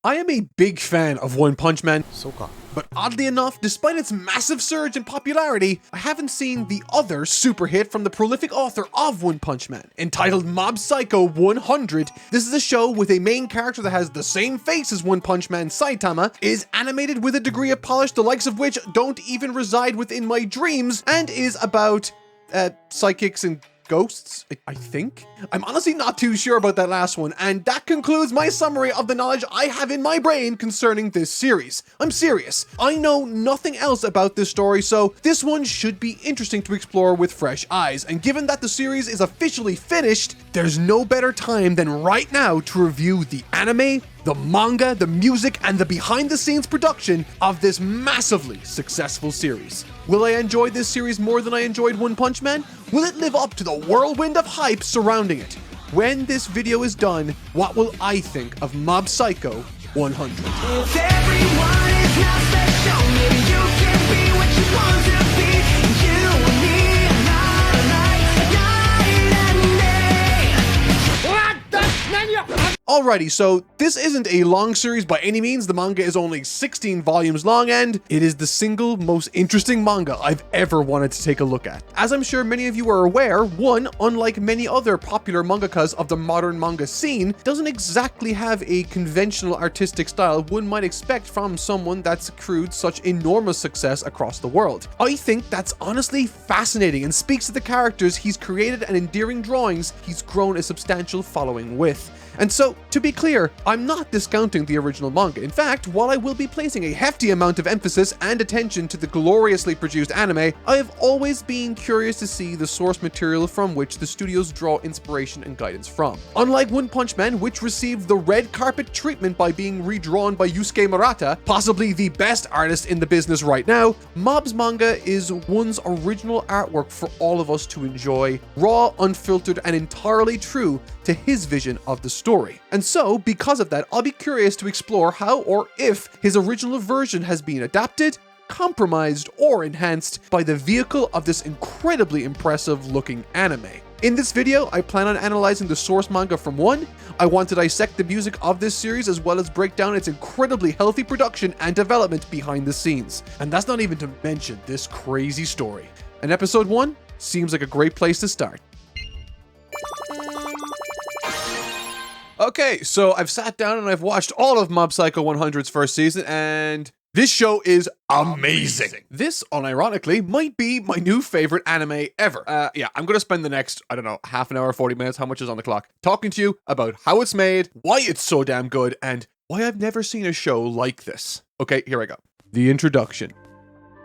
I am a big fan of One Punch Man, Soka. but oddly enough, despite its massive surge in popularity, I haven't seen the other super hit from the prolific author of One Punch Man. Entitled Mob Psycho 100, this is a show with a main character that has the same face as One Punch Man Saitama, is animated with a degree of polish the likes of which don't even reside within my dreams, and is about psychics and ghosts, I think? I'm honestly not too sure about that last one, and that concludes my summary of the knowledge I have in my brain concerning this series. I'm serious. I know nothing else about this story, so this one should be interesting to explore with fresh eyes, and given that the series is officially finished, there's no better time than right now to review the anime, the manga, the music, and the behind-the-scenes production of this massively successful series. Will I enjoy this series more than I enjoyed One Punch Man? Will it live up to the whirlwind of hype surrounding it? When this video is done, what will I think of Mob Psycho 100? If everyone is not special, maybe you can be what you want to be. You and me are not alike, night and day. What the menu? Alrighty, so this isn't a long series by any means. The manga is only 16 volumes long, and it is the single most interesting manga I've ever wanted to take a look at. As I'm sure many of you are aware, one, unlike many other popular mangakas of the modern manga scene, doesn't exactly have a conventional artistic style one might expect from someone that's accrued such enormous success across the world. I think that's honestly fascinating and speaks to the characters he's created and endearing drawings he's grown a substantial following with. And so, to be clear, I'm not discounting the original manga. In fact, while I will be placing a hefty amount of emphasis and attention to the gloriously produced anime, I have always been curious to see the source material from which the studios draw inspiration and guidance from. Unlike One Punch Man, which received the red carpet treatment by being redrawn by Yusuke Murata, possibly the best artist in the business right now, Mob's manga is one's original artwork for all of us to enjoy, raw, unfiltered, and entirely true to his vision of the story. And so, because of that, I'll be curious to explore how or if his original version has been adapted, compromised, or enhanced by the vehicle of this incredibly impressive looking anime. In this video, I plan on analyzing the source manga from one. I want to dissect the music of this series as well as break down its incredibly healthy production and development behind the scenes. And that's not even to mention this crazy story. And episode 1 seems like a great place to start. Okay, so I've sat down and I've watched all of Mob Psycho 100's first season, and this show is amazing. This, unironically, might be my new favorite anime ever. Yeah, I'm gonna spend the next, I don't know, half an hour, 40 minutes, how much is on the clock, talking to you about how it's made, why it's so damn good, and why I've never seen a show like this. Okay, here I go. The introduction.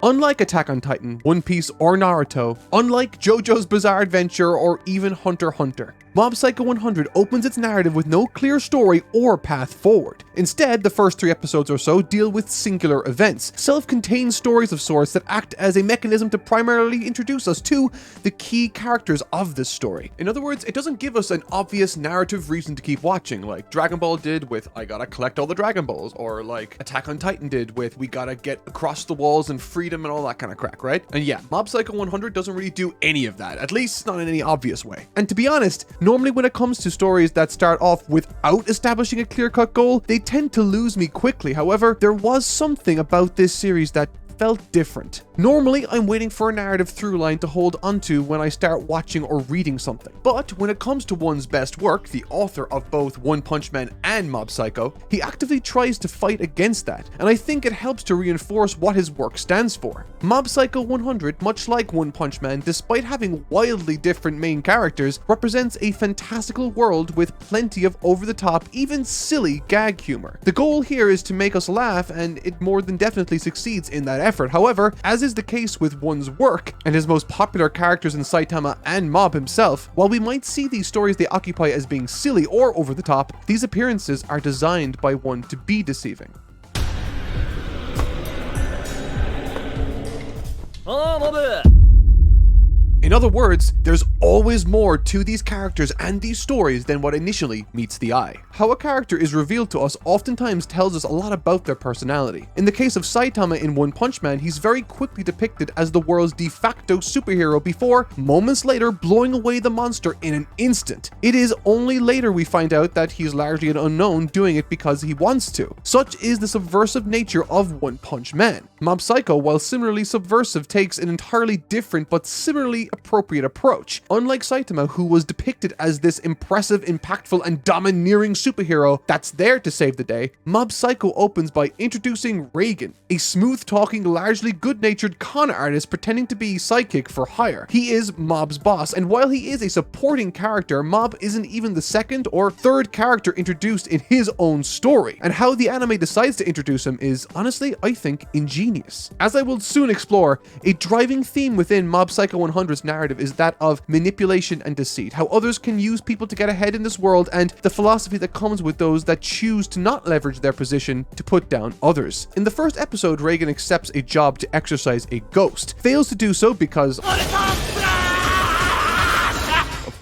Unlike Attack on Titan, One Piece, or Naruto, unlike JoJo's Bizarre Adventure, or even Hunter x Hunter, Mob Psycho 100 opens its narrative with no clear story or path forward. Instead, the first 3 episodes or so deal with singular events, self-contained stories of sorts that act as a mechanism to primarily introduce us to the key characters of this story. In other words, it doesn't give us an obvious narrative reason to keep watching, like Dragon Ball did with I gotta collect all the Dragon Balls, or like Attack on Titan did with we gotta get across the walls and freedom and all that kind of crack, right? And yeah, Mob Psycho 100 doesn't really do any of that, at least not in any obvious way. And to be honest, normally when it comes to stories that start off without establishing a clear-cut goal, they tend to lose me quickly. However, there was something about this series that felt different. Normally, I'm waiting for a narrative through line to hold onto when I start watching or reading something. But when it comes to one's best work, the author of both One Punch Man and Mob Psycho, he actively tries to fight against that, and I think it helps to reinforce what his work stands for. Mob Psycho 100, much like One Punch Man, despite having wildly different main characters, represents a fantastical world with plenty of over-the-top, even silly gag humor. The goal here is to make us laugh, and it more than definitely succeeds in that effort. However, as is the case with one's work and his most popular characters in Saitama and Mob himself, while we might see these stories they occupy as being silly or over the top, these appearances are designed by one to be deceiving. In other words, there's always more to these characters and these stories than what initially meets the eye. How a character is revealed to us oftentimes tells us a lot about their personality. In the case of Saitama in One Punch Man, he's very quickly depicted as the world's de facto superhero before, moments later, blowing away the monster in an instant. It is only later we find out that he's largely an unknown, doing it because he wants to. Such is the subversive nature of One Punch Man. Mob Psycho, while similarly subversive, takes an entirely different but similarly appropriate approach. Unlike Saitama, who was depicted as this impressive, impactful, and domineering superhero that's there to save the day, Mob Psycho opens by introducing Reigen, a smooth-talking, largely good-natured con artist pretending to be sidekick for hire. He is Mob's boss, and while he is a supporting character, Mob isn't even the second or third character introduced in his own story. And how the anime decides to introduce him is, honestly, I think, ingenious. As I will soon explore, a driving theme within Mob Psycho 100's narrative is that of manipulation and deceit, how others can use people to get ahead in this world, and the philosophy that comes with those that choose to not leverage their position to put down others. In the first episode, Reigen accepts a job to exorcise a ghost, fails to do so because of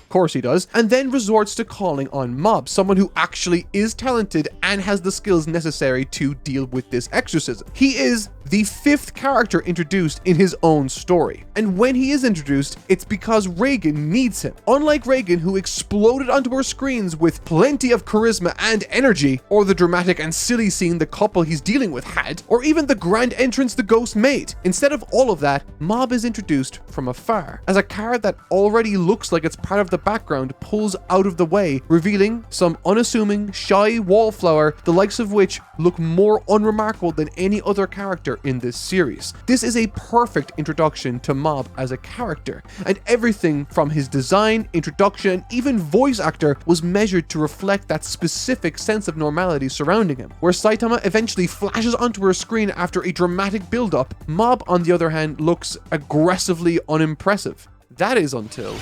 course he does, and then resorts to calling on Mob, someone who actually is talented and has the skills necessary to deal with this exorcism. He is the fifth character introduced in his own story, and when he is introduced, it's because Reigen needs him. Unlike Reigen, who exploded onto our screens with plenty of charisma and energy, or the dramatic and silly scene the couple he's dealing with had, or even the grand entrance the ghost made. Instead of all of that, Mob is introduced from afar, as a car that already looks like it's part of the background pulls out of the way, revealing some unassuming, shy wallflower, the likes of which look more unremarkable than any other character in this series. This is a perfect introduction to Mob as a character, and everything from his design, introduction, and even voice actor was measured to reflect that specific sense of normality surrounding him. Where Saitama eventually flashes onto her screen after a dramatic build-up, Mob, on the other hand, looks aggressively unimpressive. That is until...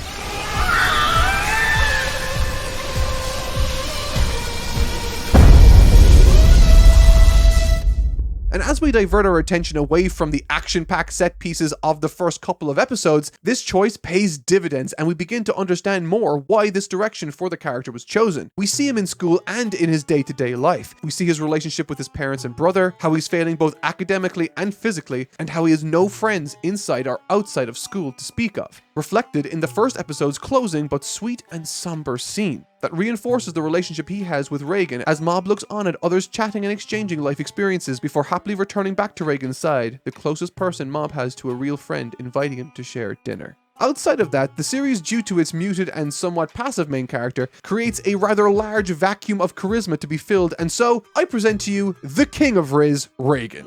And as we divert our attention away from the action-packed set pieces of the first couple of episodes, this choice pays dividends and we begin to understand more why this direction for the character was chosen. We see him in school and in his day-to-day life. We see his relationship with his parents and brother, how he's failing both academically and physically, and how he has no friends inside or outside of school to speak of. Reflected in the first episode's closing but sweet and somber scene that reinforces the relationship he has with Reigen as Mob looks on at others chatting and exchanging life experiences before happily returning back to Reigen's side, the closest person Mob has to a real friend inviting him to share dinner. Outside of that, the series, due to its muted and somewhat passive main character, creates a rather large vacuum of charisma to be filled, and so I present to you the king of Riz, Reigen.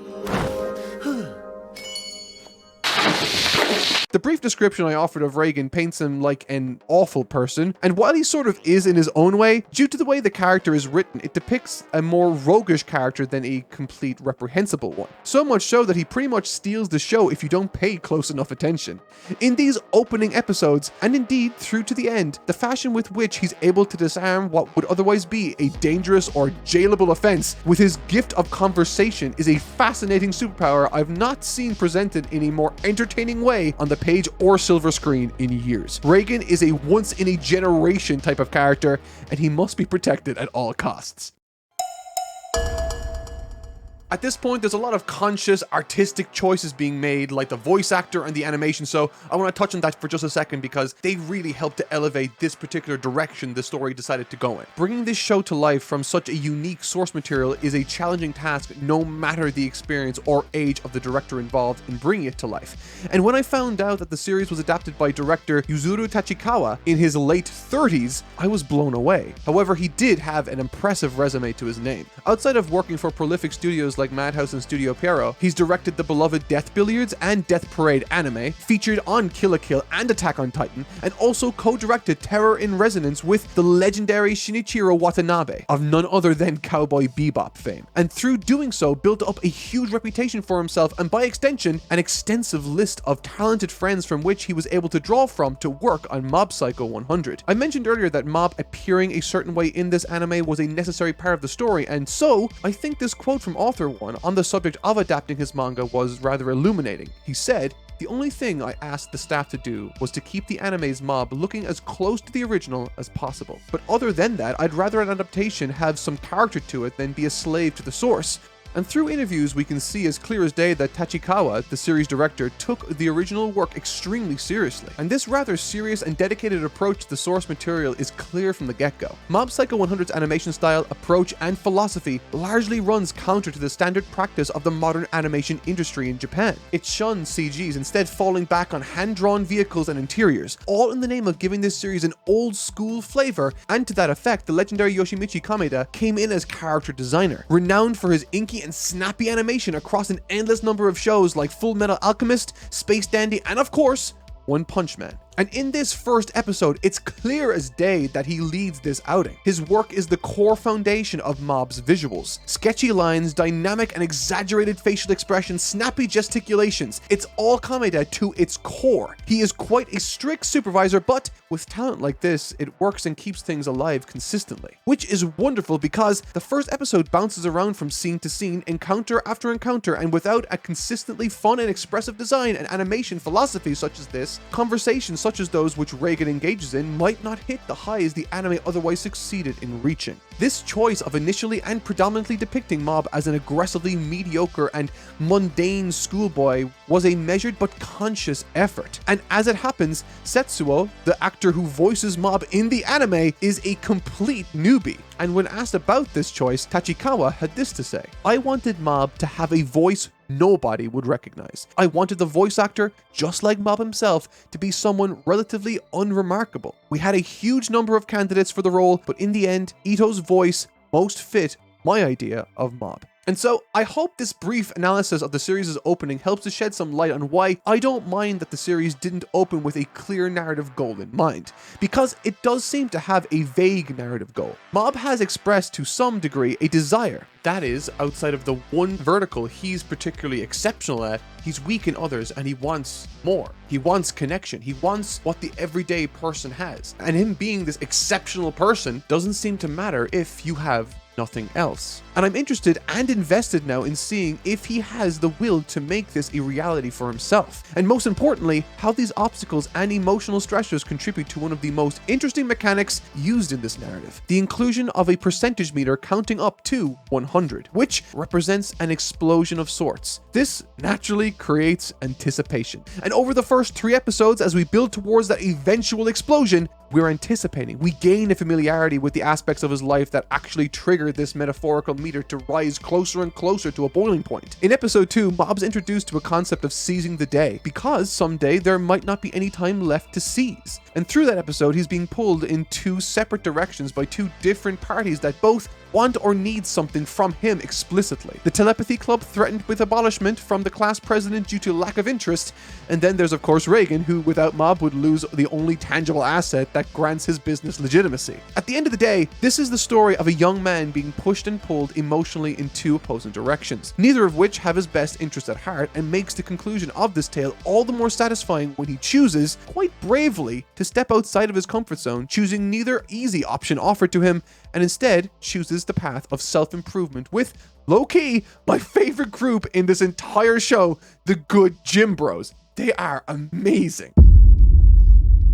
The brief description I offered of Reigen paints him like an awful person, and while he sort of is in his own way, due to the way the character is written, it depicts a more roguish character than a complete reprehensible one. So much so that he pretty much steals the show if you don't pay close enough attention. In these opening episodes, and indeed through to the end, the fashion with which he's able to disarm what would otherwise be a dangerous or jailable offense with his gift of conversation is a fascinating superpower I've not seen presented in a more entertaining way on the page or silver screen in years. Reigen is a once-in-a-generation type of character, and he must be protected at all costs. At this point, there's a lot of conscious artistic choices being made, like the voice actor and the animation, so I want to touch on that for just a second because they really helped to elevate this particular direction the story decided to go in. Bringing this show to life from such a unique source material is a challenging task no matter the experience or age of the director involved in bringing it to life. And when I found out that the series was adapted by director Yuzuru Tachikawa in his late 30s, I was blown away. However, he did have an impressive resume to his name. Outside of working for prolific studios like Madhouse and Studio Pierrot, he's directed the beloved Death Billiards and Death Parade anime, featured on Kill la Kill and Attack on Titan, and also co-directed Terror in Resonance with the legendary Shinichiro Watanabe, of none other than Cowboy Bebop fame. And through doing so, built up a huge reputation for himself, and by extension, an extensive list of talented friends from which he was able to draw from to work on Mob Psycho 100. I mentioned earlier that Mob appearing a certain way in this anime was a necessary part of the story, and so I think this quote from Author One on the subject of adapting his manga was rather illuminating. He said, The only thing I asked the staff to do was to keep the anime's mob looking as close to the original as possible. But other than that, I'd rather an adaptation have some character to it than be a slave to the source. And through interviews, we can see as clear as day that Tachikawa, the series director, took the original work extremely seriously. And this rather serious and dedicated approach to the source material is clear from the get-go. Mob Psycho 100's animation style, approach, and philosophy largely runs counter to the standard practice of the modern animation industry in Japan. It shuns CGs, instead falling back on hand-drawn vehicles and interiors, all in the name of giving this series an old-school flavor, and to that effect, the legendary Yoshimichi Kameda came in as character designer, renowned for his inky and snappy animation across an endless number of shows like Full Metal Alchemist, Space Dandy, and of course, One Punch Man. And in this first episode, it's clear as day that he leads this outing. His work is the core foundation of Mob's visuals. Sketchy lines, dynamic and exaggerated facial expressions, snappy gesticulations. It's all Kameda to its core. He is quite a strict supervisor, but with talent like this, it works and keeps things alive consistently. Which is wonderful because the first episode bounces around from scene to scene, encounter after encounter, and without a consistently fun and expressive design and animation philosophy such as this, conversations such as those which Reagan engages in might not hit the highs the anime otherwise succeeded in reaching. This choice of initially and predominantly depicting Mob as an aggressively mediocre and mundane schoolboy was a measured but conscious effort. And as it happens, Setsuo, the actor who voices Mob in the anime, is a complete newbie. And when asked about this choice, Tachikawa had this to say: "I wanted Mob to have a voice nobody would recognize. I wanted the voice actor, just like Mob himself, to be someone relatively unremarkable. We had a huge number of candidates for the role, but in the end, Ito's voice most fit my idea of Mob." And so, I hope this brief analysis of the series' opening helps to shed some light on why I don't mind that the series didn't open with a clear narrative goal in mind, because it does seem to have a vague narrative goal. Mob has expressed to some degree a desire. That is, outside of the one vertical he's particularly exceptional at, he's weak in others and he wants more. He wants connection. He wants what the everyday person has. And him being this exceptional person doesn't seem to matter if you have nothing else. And I'm interested and invested now in seeing if he has the will to make this a reality for himself. And most importantly, how these obstacles and emotional stressors contribute to one of the most interesting mechanics used in this narrative: the inclusion of a percentage meter counting up to 100, which represents an explosion of sorts. This naturally creates anticipation. And over the first 3 episodes, as we build towards that eventual explosion, we're anticipating. We gain a familiarity with the aspects of his life that actually trigger this metaphorical meter to rise closer and closer to a boiling point. In episode 2, Mob's introduced to a concept of seizing the day, because someday there might not be any time left to seize. And through that episode, he's being pulled in 2 separate directions by 2 different parties that both want or need something from him explicitly. The telepathy club threatened with abolishment from the class president due to lack of interest, and then there's of course Reagan, who without Mob would lose the only tangible asset that grants his business legitimacy. At the end of the day, this is the story of a young man being pushed and pulled emotionally in 2 opposing directions, neither of which have his best interest at heart, and makes the conclusion of this tale all the more satisfying when he chooses, quite bravely, to step outside of his comfort zone, choosing neither easy option offered to him, and instead chooses the path of self-improvement with, low-key, my favorite group in this entire show, the Good Gym Bros. They are amazing.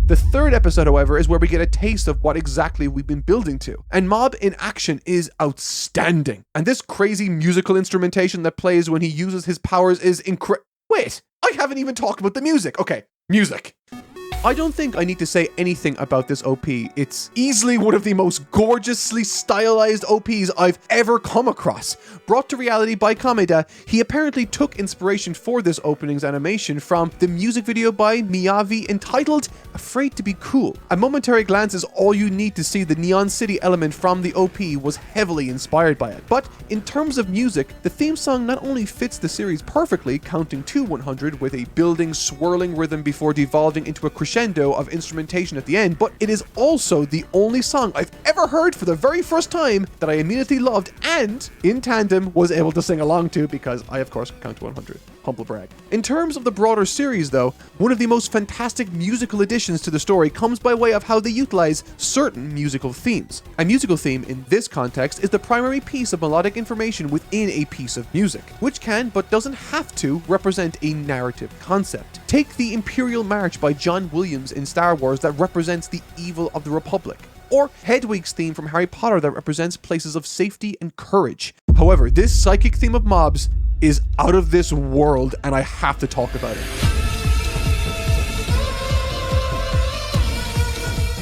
The 3rd episode, however, is where we get a taste of what exactly we've been building to. And Mob in action is outstanding. And this crazy musical instrumentation that plays when he uses his powers is Wait, I haven't even talked about the music. Okay, music. I don't think I need to say anything about this OP. It's easily one of the most gorgeously stylized OPs I've ever come across. Brought to reality by Kameda, he apparently took inspiration for this opening's animation from the music video by Miyavi entitled Afraid to Be Cool. A momentary glance is all you need to see the Neon City element from the OP was heavily inspired by it. But in terms of music, the theme song not only fits the series perfectly, counting to 100 with a building, swirling rhythm before devolving into a crescendo of instrumentation at the end, but it is also the only song I've ever heard for the very first time that I immediately loved and, in tandem, was able to sing along to because I, of course, count to 100. Humble brag. In terms of the broader series, though, one of the most fantastic musical additions to the story comes by way of how they utilize certain musical themes. A musical theme in this context is the primary piece of melodic information within a piece of music, which can, but doesn't have to, represent a narrative concept. Take the Imperial March by John Williams in Star Wars that represents the evil of the Republic, or Hedwig's theme from Harry Potter that represents places of safety and courage. However, this psychic theme of mobs is out of this world, and I have to talk about it.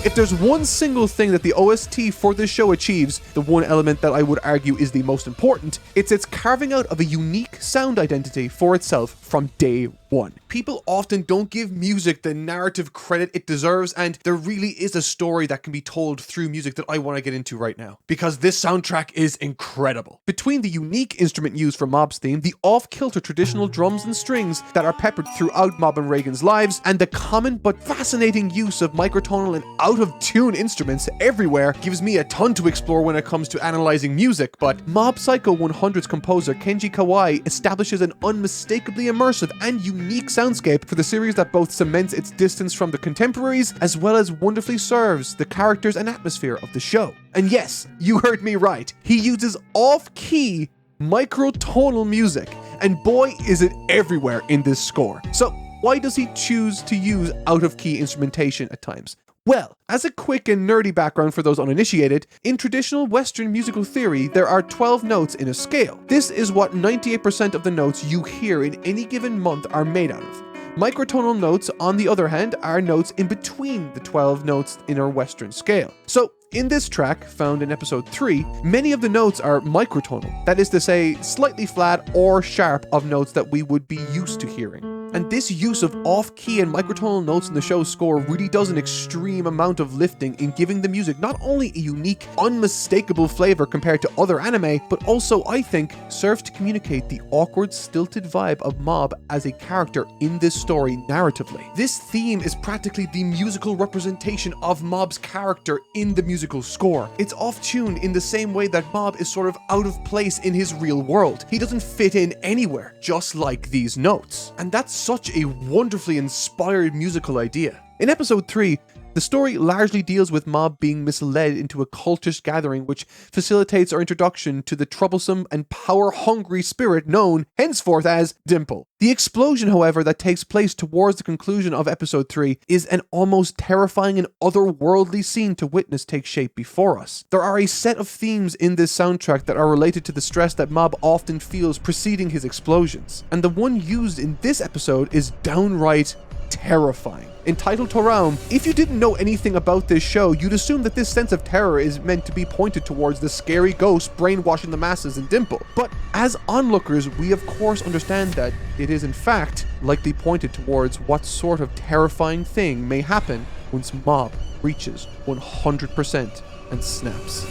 If there's one single thing that the OST for this show achieves, the one element that I would argue is the most important, it's its carving out of a unique sound identity for itself from day one. People often don't give music the narrative credit it deserves, and there really is a story that can be told through music that I want to get into right now, because this soundtrack is incredible. Between the unique instrument used for Mob's theme, the off-kilter traditional drums and strings that are peppered throughout Mob and Reigen's lives, and the common but fascinating use of microtonal and out-of-tune instruments everywhere, gives me a ton to explore when it comes to analyzing music, but Mob Psycho 100's composer Kenji Kawai establishes an unmistakably immersive and unique soundscape for the series that both cements its distance from the contemporaries as well as wonderfully serves the characters and atmosphere of the show. And yes, you heard me right, he uses off-key microtonal music, and boy is it everywhere in this score. So why does he choose to use out-of-key instrumentation at times? Well, as a quick and nerdy background for those uninitiated, in traditional Western musical theory, there are 12 notes in a scale. This is what 98% of the notes you hear in any given month are made out of. Microtonal notes, on the other hand, are notes in between the 12 notes in our Western scale. So, in this track, found in episode 3, many of the notes are microtonal, that is to say, slightly flat or sharp of notes that we would be used to hearing. And this use of off-key and microtonal notes in the show's score really does an extreme amount of lifting in giving the music not only a unique, unmistakable flavor compared to other anime, but also, I think, serves to communicate the awkward, stilted vibe of Mob as a character in this story narratively. This theme is practically the musical representation of Mob's character in the musical score. It's off-tuned in the same way that Mob is sort of out of place in his real world. He doesn't fit in anywhere, just like these notes. And that's such a wonderfully inspired musical idea. In episode 3, the story largely deals with Mob being misled into a cultist gathering which facilitates our introduction to the troublesome and power-hungry spirit known henceforth as Dimple. The explosion, however, that takes place towards the conclusion of episode 3 is an almost terrifying and otherworldly scene to witness take shape before us. There are a set of themes in this soundtrack that are related to the stress that Mob often feels preceding his explosions, and the one used in this episode is downright terrifying. Entitled Toraum, if you didn't know anything about this show, you'd assume that this sense of terror is meant to be pointed towards the scary ghost brainwashing the masses in Dimple. But as onlookers, we of course understand that it is in fact likely pointed towards what sort of terrifying thing may happen once Mob reaches 100% and snaps.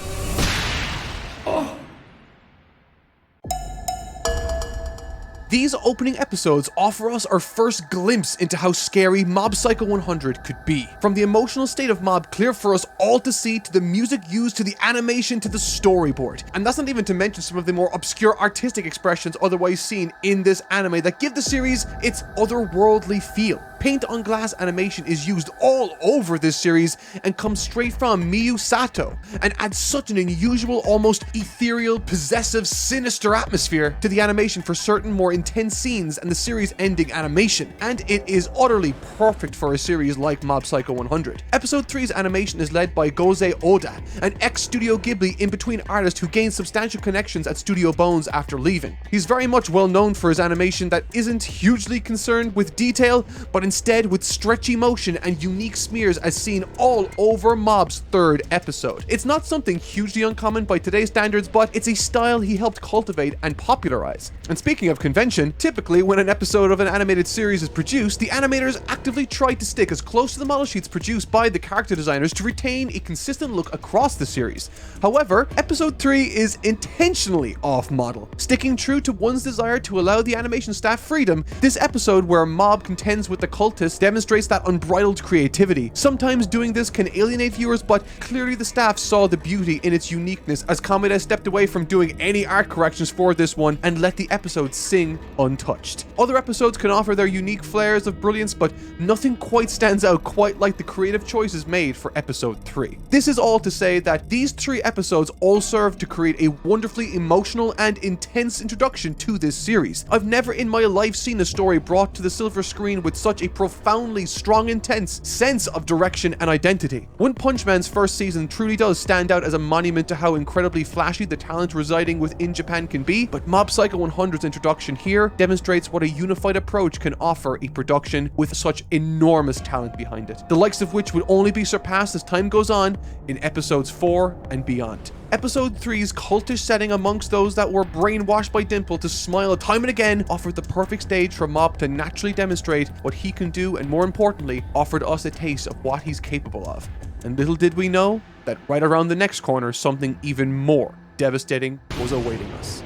These opening episodes offer us our first glimpse into how scary Mob Psycho 100 could be. From the emotional state of Mob clear for us all to see, to the music used, to the animation, to the storyboard. And that's not even to mention some of the more obscure artistic expressions otherwise seen in this anime that give the series its otherworldly feel. Paint on glass animation is used all over this series and comes straight from Miyu Sato and adds such an unusual, almost ethereal, possessive, sinister atmosphere to the animation for certain more intense scenes and the series ending animation, and it is utterly perfect for a series like Mob Psycho 100. Episode 3's animation is led by Gozei Oda, an ex-Studio Ghibli in-between artist who gained substantial connections at Studio Bones after leaving. He's very much well known for his animation that isn't hugely concerned with detail, but instead with stretchy motion and unique smears as seen all over Mob's 3rd episode. It's not something hugely uncommon by today's standards, but it's a style he helped cultivate and popularize. And speaking of convention, typically when an episode of an animated series is produced, the animators actively try to stick as close to the model sheets produced by the character designers to retain a consistent look across the series. However, episode 3 is intentionally off-model. Sticking true to one's desire to allow the animation staff freedom, this episode where Mob contends with the cultist demonstrates that unbridled creativity. Sometimes doing this can alienate viewers, but clearly the staff saw the beauty in its uniqueness as Kameda stepped away from doing any art corrections for this one and let the episode sing untouched. Other episodes can offer their unique flares of brilliance, but nothing quite stands out quite like the creative choices made for episode 3. This is all to say that these 3 episodes all serve to create a wonderfully emotional and intense introduction to this series. I've never in my life seen a story brought to the silver screen with such a profoundly strong, intense sense of direction and identity. One Punch Man's first season truly does stand out as a monument to how incredibly flashy the talent residing within Japan can be, but Mob Psycho 100's introduction here demonstrates what a unified approach can offer a production with such enormous talent behind it, the likes of which would only be surpassed as time goes on in episodes 4 and beyond. Episode 3's cultish setting amongst those that were brainwashed by Dimple to smile time and again offered the perfect stage for Mob to naturally demonstrate what he can do, and more importantly, offered us a taste of what he's capable of. And little did we know that right around the next corner, something even more devastating was awaiting us.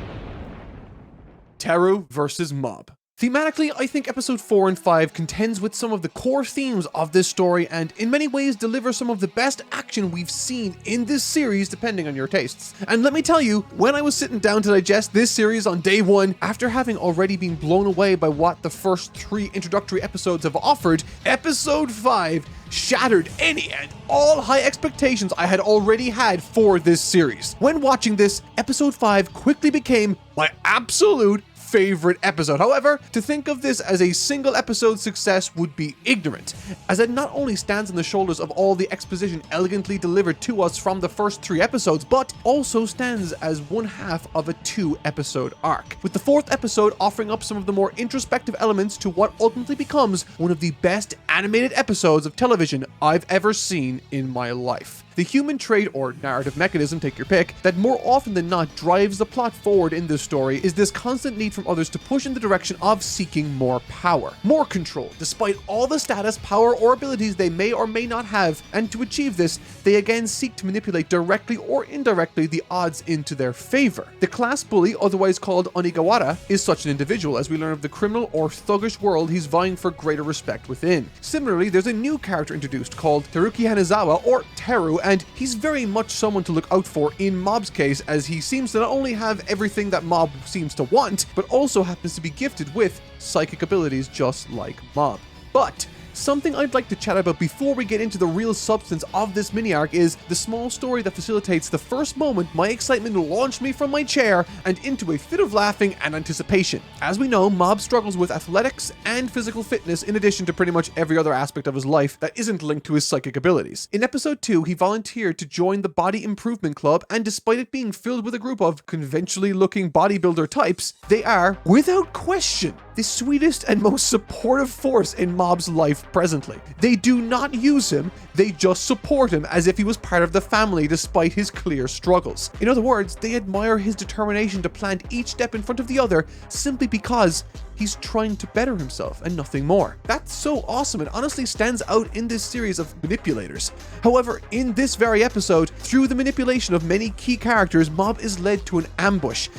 Teru versus Mob. Thematically, I think episode 4 and 5 contends with some of the core themes of this story and in many ways deliver some of the best action we've seen in this series depending on your tastes. And let me tell you, when I was sitting down to digest this series on day 1, after having already been blown away by what the first 3 introductory episodes have offered, episode 5 shattered any and all high expectations I had already had for this series. When watching this, episode 5 quickly became my absolute favorite episode. However, to think of this as a single episode success would be ignorant, as it not only stands on the shoulders of all the exposition elegantly delivered to us from the first 3 episodes, but also stands as one half of a 2-episode arc, with the 4th episode offering up some of the more introspective elements to what ultimately becomes one of the best animated episodes of television I've ever seen in my life. The human trait or narrative mechanism, take your pick, that more often than not drives the plot forward in this story is this constant need from others to push in the direction of seeking more power, more control, despite all the status, power, or abilities they may or may not have, and to achieve this, they again seek to manipulate directly or indirectly the odds into their favor. The class bully, otherwise called Onigawara, is such an individual, as we learn of the criminal or thuggish world he's vying for greater respect within. Similarly, there's a new character introduced called Teruki Hanazawa, or Teru, and he's very much someone to look out for in Mob's case, as he seems to not only have everything that Mob seems to want, but also happens to be gifted with psychic abilities just like Mob. But something I'd like to chat about before we get into the real substance of this mini-arc is the small story that facilitates the first moment my excitement launched me from my chair and into a fit of laughing and anticipation. As we know, Mob struggles with athletics and physical fitness in addition to pretty much every other aspect of his life that isn't linked to his psychic abilities. In episode 2, he volunteered to join the Body Improvement Club, and despite it being filled with a group of conventionally looking bodybuilder types, they are, without question, the sweetest and most supportive force in Mob's life presently. They do not use him, they just support him as if he was part of the family despite his clear struggles. In other words, they admire his determination to plant each step in front of the other simply because he's trying to better himself and nothing more. That's so awesome and honestly stands out in this series of manipulators. However, in this very episode, through the manipulation of many key characters, Mob is led to an ambush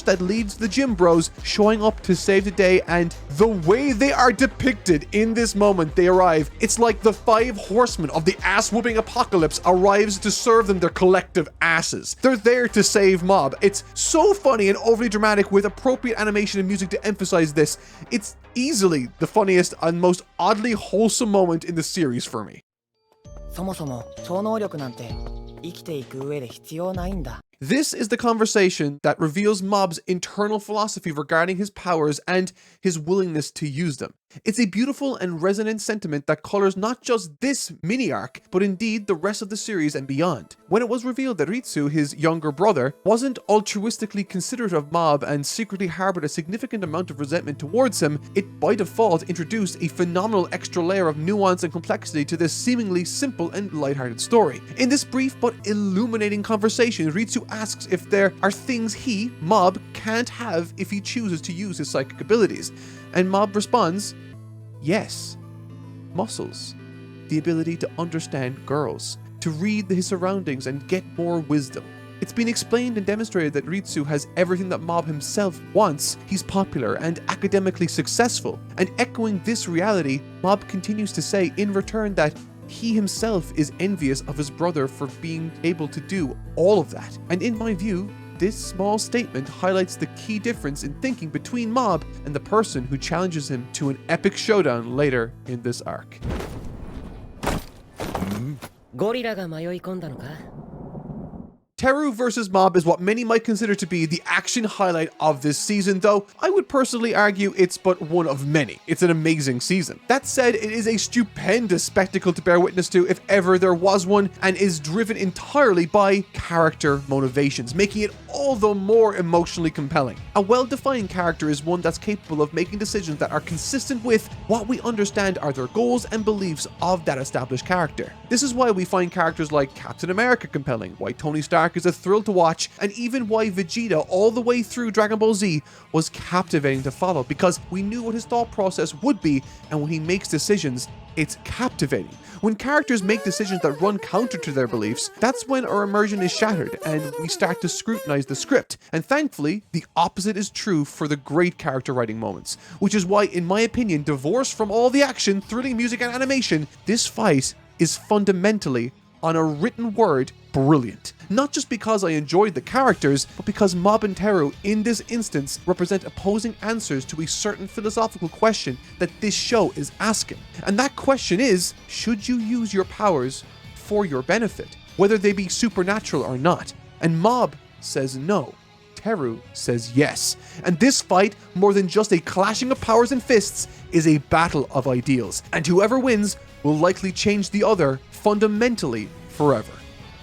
that leads the gym bros showing up to save the day, and the way they are depicted in this moment they arrive, it's like the 5 horsemen of the ass-whooping apocalypse arrives to serve them their collective asses. They're there to save Mob. It's so funny and overly dramatic with appropriate animation and music to emphasize this. It's easily the funniest and most oddly wholesome moment in the series for me. そもそも超能力なんて生きていく上で必要ないんだ。 This is the conversation that reveals Mob's internal philosophy regarding his powers and his willingness to use them. It's a beautiful and resonant sentiment that colors not just this mini-arc, but indeed the rest of the series and beyond. When it was revealed that Ritsu, his younger brother, wasn't altruistically considerate of Mob and secretly harbored a significant amount of resentment towards him, it by default introduced a phenomenal extra layer of nuance and complexity to this seemingly simple and lighthearted story. In this brief but illuminating conversation, Ritsu asks if there are things he, Mob, can't have if he chooses to use his psychic abilities. And Mob responds, yes, muscles, the ability to understand girls, to read his surroundings and get more wisdom. It's been explained and demonstrated that Ritsu has everything that Mob himself wants. He's popular and academically successful. And echoing this reality, Mob continues to say in return that he himself is envious of his brother for being able to do all of that. And in my view, this small statement highlights the key difference in thinking between Mob and the person who challenges him to an epic showdown later in this arc. ゴリラが迷い込んだのか Teru versus Mob is what many might consider to be the action highlight of this season, though I would personally argue it's but one of many. It's an amazing season. That said, it is a stupendous spectacle to bear witness to if ever there was one, and is driven entirely by character motivations, making it all the more emotionally compelling. A well-defined character is one that's capable of making decisions that are consistent with what we understand are their goals and beliefs of that established character. This is why we find characters like Captain America compelling, why Tony Stark is a thrill to watch, and even why Vegeta all the way through Dragon Ball Z was captivating to follow, because we knew what his thought process would be, and when he makes decisions, it's captivating. When characters make decisions that run counter to their beliefs, that's when our immersion is shattered and we start to scrutinize the script. And thankfully, the opposite is true for the great character writing moments, which is why, in my opinion, divorced from all the action, thrilling music and animation, this fight is fundamentally, on a written word, brilliant. Not just because I enjoyed the characters, but because Mob and Teru in this instance represent opposing answers to a certain philosophical question that this show is asking. And that question is, should you use your powers for your benefit, whether they be supernatural or not? And Mob says no. Teru says yes. And this fight, more than just a clashing of powers and fists, is a battle of ideals. And whoever wins will likely change the other fundamentally forever.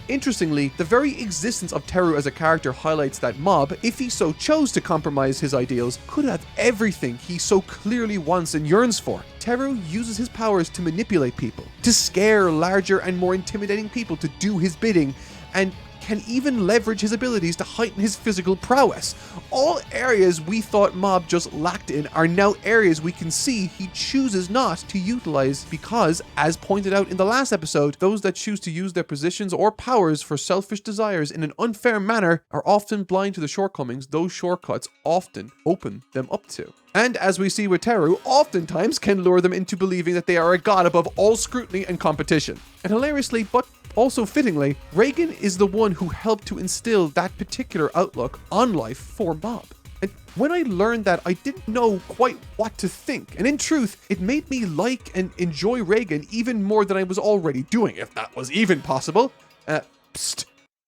Interestingly, the very existence of Teru as a character highlights that Mob, if he so chose to compromise his ideals, could have everything he so clearly wants and yearns for. Teru uses his powers to manipulate people, to scare larger and more intimidating people to do his bidding, and can even leverage his abilities to heighten his physical prowess. All areas we thought Mob just lacked in are now areas we can see he chooses not to utilize because, as pointed out in the last episode, those that choose to use their positions or powers for selfish desires in an unfair manner are often blind to the shortcomings those shortcuts often open them up to. And as we see with Teru, oftentimes can lure them into believing that they are a god above all scrutiny and competition. And hilariously, but also fittingly, Reagan is the one who helped to instill that particular outlook on life for Mob. And when I learned that, I didn't know quite what to think. And in truth, it made me like and enjoy Reagan even more than I was already doing, if that was even possible.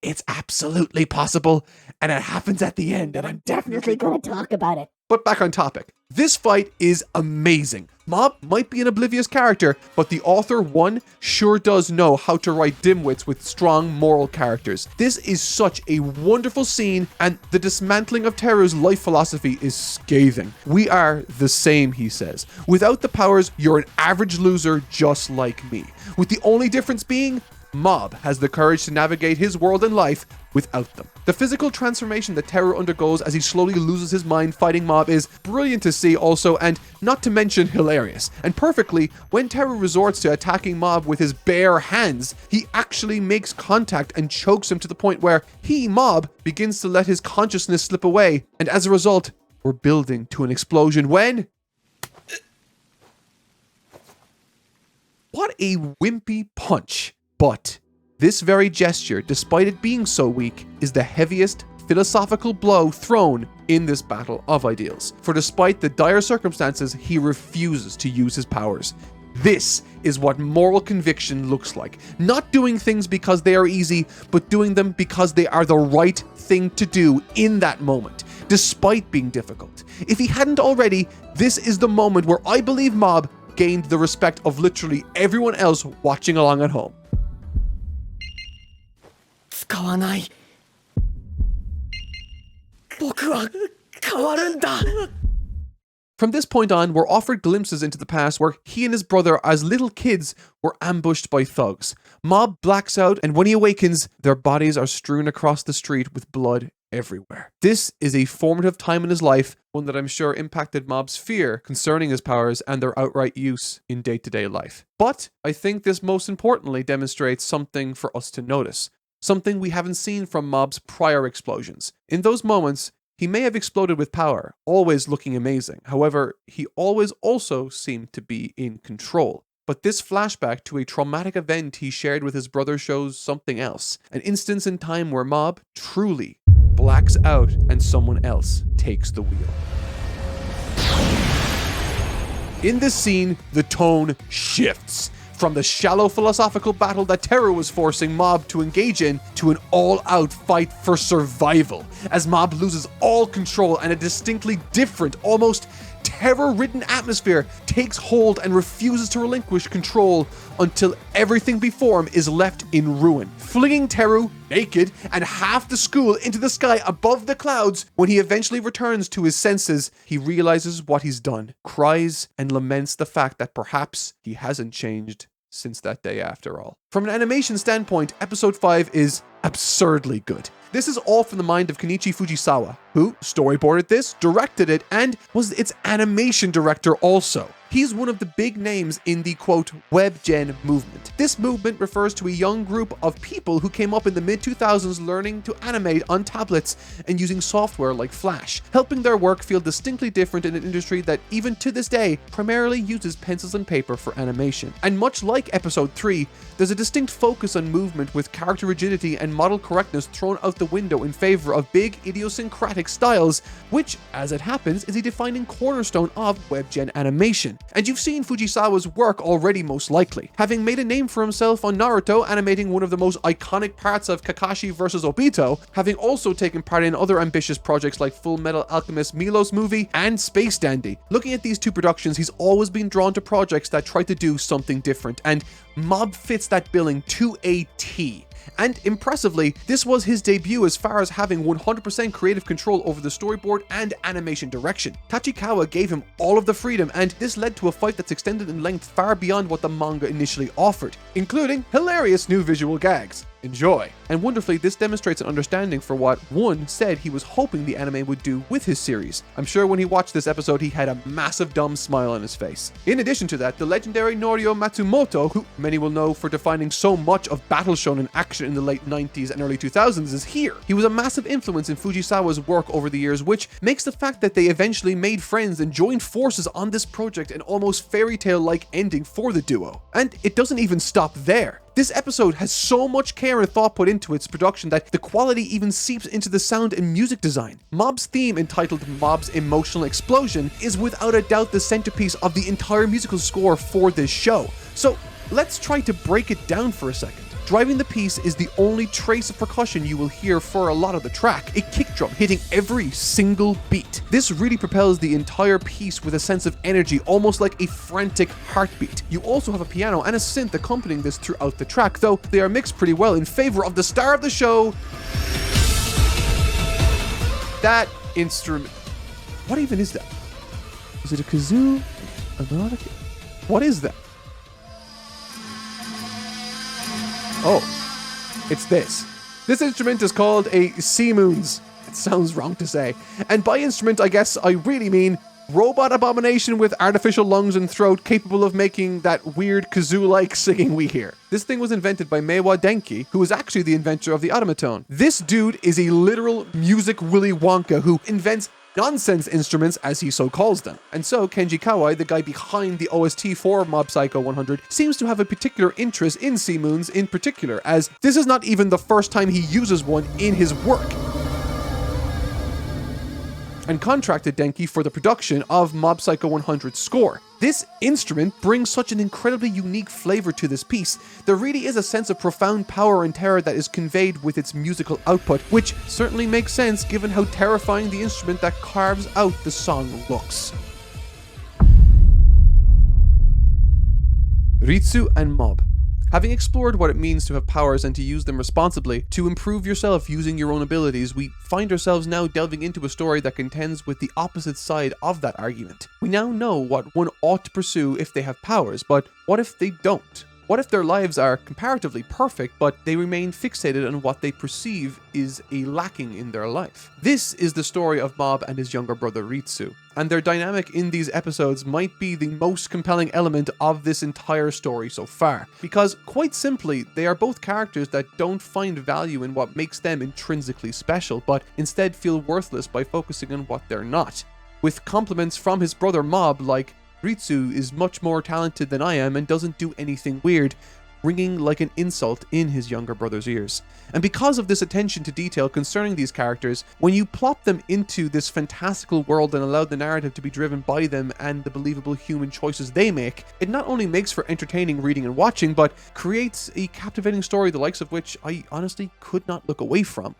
It's absolutely possible, and it happens at the end, and I'm definitely going to talk about it. But back on topic. This fight is amazing. Mob might be an oblivious character, but the author, one, sure does know how to write dimwits with strong moral characters. This is such a wonderful scene, and the dismantling of Teru's life philosophy is scathing. We are the same, he says. Without the powers, you're an average loser just like me. With the only difference being, Mob has the courage to navigate his world and life without them. The physical transformation that Teru undergoes as he slowly loses his mind fighting Mob is brilliant to see also, and not to mention hilarious. And perfectly, when Teru resorts to attacking Mob with his bare hands, he actually makes contact and chokes him to the point where he, Mob, begins to let his consciousness slip away. And as a result, we're building to an explosion when... What a wimpy punch. But this very gesture, despite it being so weak, is the heaviest philosophical blow thrown in this battle of ideals. For despite the dire circumstances, he refuses to use his powers. This is what moral conviction looks like. Not doing things because they are easy, but doing them because they are the right thing to do in that moment, despite being difficult. If he hadn't already, this is the moment where I believe Mob gained the respect of literally everyone else watching along at home. 使わない僕は変わるんだ From this point on, we're offered glimpses into the past where he and his brother, as little kids, were ambushed by thugs. Mob blacks out, and when he awakens, their bodies are strewn across the street with blood everywhere. This is a formative time in his life, one that I'm sure impacted Mob's fear concerning his powers and their outright use in day-to-day life. But I think this most importantly demonstrates something for us to notice. something we haven't seen from Mob's prior explosions. In those moments, he may have exploded with power, always looking amazing. However, he always also seemed to be in control. But this flashback to a traumatic event he shared with his brother shows something else. An instance in time where Mob truly blacks out and someone else takes the wheel. In this scene, the tone shifts. From the shallow philosophical battle that Teru was forcing Mob to engage in to an all-out fight for survival, as Mob loses all control and a distinctly different, almost terror-ridden atmosphere takes hold and refuses to relinquish control until everything before him is left in ruin, flinging Teru, naked, and half the school into the sky above the clouds. When he eventually returns to his senses, he realizes what he's done, cries, and laments the fact that perhaps he hasn't changed since that day after all. From an animation standpoint, episode 5 is absurdly good. This is all from the mind of Kenichi Fujisawa, who storyboarded this, directed it, and was its animation director also. He's one of the big names in the, quote, web gen movement. This movement refers to a young group of people who came up in the mid-2000s learning to animate on tablets and using software like Flash, helping their work feel distinctly different in an industry that even to this day primarily uses pencils and paper for animation. And much like episode 3, there's a distinct focus on movement with character rigidity and model correctness thrown out the window in favor of big idiosyncratic styles, which, as it happens, is a defining cornerstone of web gen animation. And you've seen Fujisawa's work already most likely, having made a name for himself on Naruto, animating one of the most iconic parts of Kakashi vs. Obito, having also taken part in other ambitious projects like Full Metal Alchemist Milo's movie and Space Dandy. Looking at these two productions, he's always been drawn to projects that try to do something different, and Mob fits that billing to a T. And impressively, this was his debut as far as having 100% creative control over the storyboard and animation direction. Tachikawa gave him all of the freedom, and this led to a fight that's extended in length far beyond what the manga initially offered, including hilarious new visual gags. Enjoy. And wonderfully, this demonstrates an understanding for what one said he was hoping the anime would do with his series. I'm sure when he watched this episode, he had a massive dumb smile on his face. In addition to that, the legendary Norio Matsumoto, who many will know for defining so much of battle shonen action in the late 90s and early 2000s, is here. He was a massive influence in Fujisawa's work over the years, which makes the fact that they eventually made friends and joined forces on this project an almost fairy tale-like ending for the duo. And it doesn't even stop there. This episode has so much care and thought put into its production that the quality even seeps into the sound and music design. Mob's theme, entitled Mob's Emotional Explosion, is without a doubt the centerpiece of the entire musical score for this show. So let's try to break it down for a second. Driving the piece is the only trace of percussion you will hear for a lot of the track, a kick drum hitting every single beat. This really propels the entire piece with a sense of energy, almost like a frantic heartbeat. You also have a piano and a synth accompanying this throughout the track, though they are mixed pretty well in favor of the star of the show. That instrument. What even is that? Is it a kazoo? What is that? Oh, it's this. This instrument is called a Seamoons. It sounds wrong to say. And by instrument, I guess I really mean robot abomination with artificial lungs and throat capable of making that weird kazoo-like singing we hear. This thing was invented by Meiwa Denki, who is actually the inventor of the automaton. This dude is a literal music Willy Wonka who invents nonsense instruments, as he so calls them. And so Kenji Kawai, the guy behind the OST for Mob Psycho 100, seems to have a particular interest in Seamoons in particular, as this is not even the first time he uses one in his work, and contracted Denki for the production of Mob Psycho 100's score. This instrument brings such an incredibly unique flavor to this piece. There really is a sense of profound power and terror that is conveyed with its musical output, which certainly makes sense given how terrifying the instrument that carves out the song looks. Ritsu and Mob. Having explored what it means to have powers and to use them responsibly, to improve yourself using your own abilities, we find ourselves now delving into a story that contends with the opposite side of that argument. We now know what one ought to pursue if they have powers, but what if they don't? What if their lives are comparatively perfect, but they remain fixated on what they perceive is a lacking in their life? This is the story of Mob and his younger brother Ritsu, and their dynamic in these episodes might be the most compelling element of this entire story so far, because quite simply, they are both characters that don't find value in what makes them intrinsically special, but instead feel worthless by focusing on what they're not. With compliments from his brother Mob like, "Ritsu is much more talented than I am and doesn't do anything weird," ringing like an insult in his younger brother's ears. And because of this attention to detail concerning these characters, when you plop them into this fantastical world and allow the narrative to be driven by them and the believable human choices they make, it not only makes for entertaining reading and watching, but creates a captivating story the likes of which I honestly could not look away from.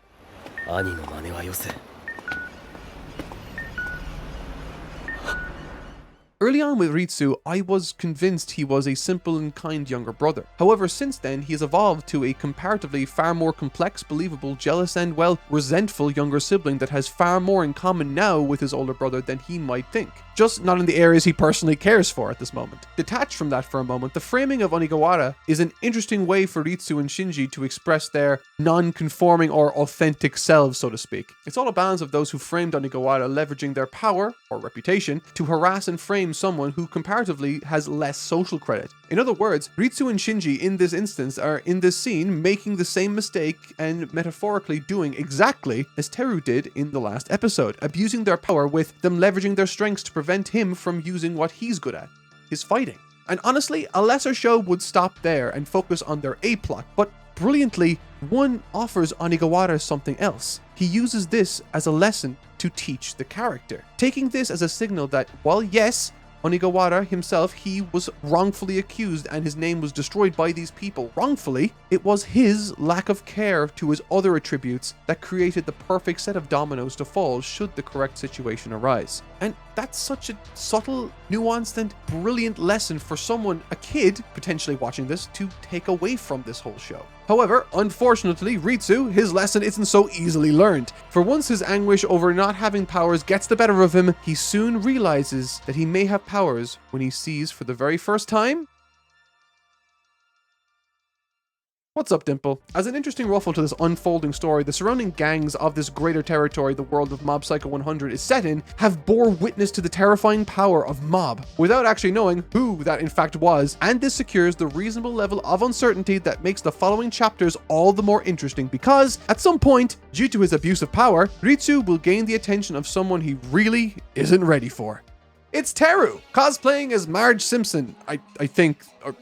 Early on with Ritsu, I was convinced he was a simple and kind younger brother. However, since then, he has evolved to a comparatively far more complex, believable, jealous, and, well, resentful younger sibling that has far more in common now with his older brother than he might think. Just not in the areas he personally cares for at this moment. Detached from that for a moment, the framing of Onigawara is an interesting way for Ritsu and Shinji to express their non-conforming or authentic selves, so to speak. It's all a balance of those who framed Onigawara leveraging their power, or reputation, to harass and frame someone who comparatively has less social credit. In other words, Ritsu and Shinji in this instance are in this scene making the same mistake and metaphorically doing exactly as Teru did in the last episode, abusing their power with them leveraging their strengths to prevent him from using what he's good at, his fighting. And honestly, a lesser show would stop there and focus on their A-plot, but brilliantly, one offers Onigawara something else. He uses this as a lesson to teach the character, taking this as a signal that while yes, Onigawara himself, he was wrongfully accused and his name was destroyed by these people wrongfully, it was his lack of care to his other attributes that created the perfect set of dominoes to fall should the correct situation arise. And that's such a subtle, nuanced, and brilliant lesson for someone, a kid, potentially watching this, to take away from this whole show. However, unfortunately, Ritsu, his lesson isn't so easily learned. For once his anguish over not having powers gets the better of him, he soon realizes that he may have powers when he sees for the very first time. What's up, Dimple? As an interesting ruffle to this unfolding story, the surrounding gangs of this greater territory the world of Mob Psycho 100 is set in have bore witness to the terrifying power of Mob, without actually knowing who that in fact was, and this secures the reasonable level of uncertainty that makes the following chapters all the more interesting because, at some point, due to his abuse of power, Ritsu will gain the attention of someone he really isn't ready for. It's Teru, cosplaying as Marge Simpson, I think, or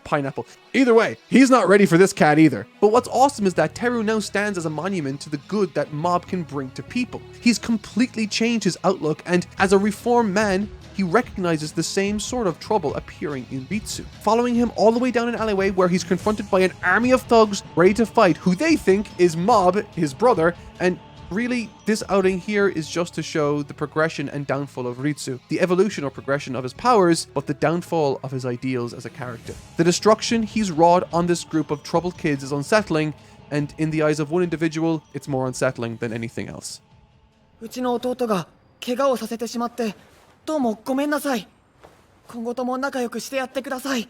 pineapple. Either way, he's not ready for this cat either. But what's awesome is that Teru now stands as a monument to the good that Mob can bring to people. He's completely changed his outlook, and as a reformed man, he recognizes the same sort of trouble appearing in Ritsu, following him all the way down an alleyway where he's confronted by an army of thugs ready to fight who they think is Mob, his brother, and really, this outing here is just to show the progression and downfall of Ritsu, the evolution or progression of his powers, but the downfall of his ideals as a character. The destruction he's wrought on this group of troubled kids is unsettling, and in the eyes of one individual, it's more unsettling than anything else. うちの弟が怪我をさせてしまってどうもごめんなさい。今後とも仲良くしてやってください。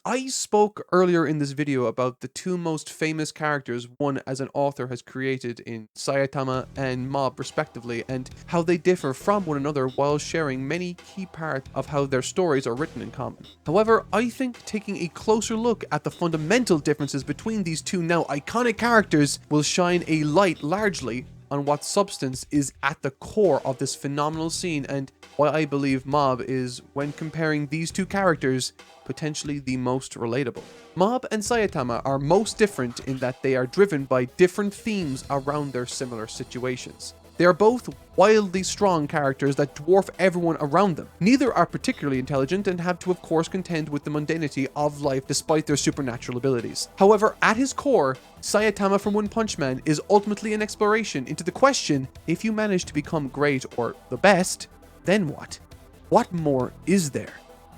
I spoke earlier in this video about the two most famous characters one as an author has created in Saitama and Mob respectively, and how they differ from one another while sharing many key parts of how their stories are written in common. However, I think taking a closer look at the fundamental differences between these two now iconic characters will shine a light largely on what substance is at the core of this phenomenal scene, and why I believe Mob is, when comparing these two characters, potentially the most relatable. Mob and Saitama are most different in that they are driven by different themes around their similar situations. They are both wildly strong characters that dwarf everyone around them. Neither are particularly intelligent and have to of course contend with the mundanity of life despite their supernatural abilities. However, at his core, Saitama from One Punch Man is ultimately an exploration into the question, if you manage to become great or the best, then what? What more is there?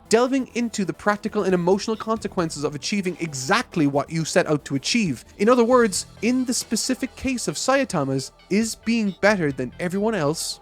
Delving into the practical and emotional consequences of achieving exactly what you set out to achieve. In other words, in the specific case of Saitama's, is being better than everyone else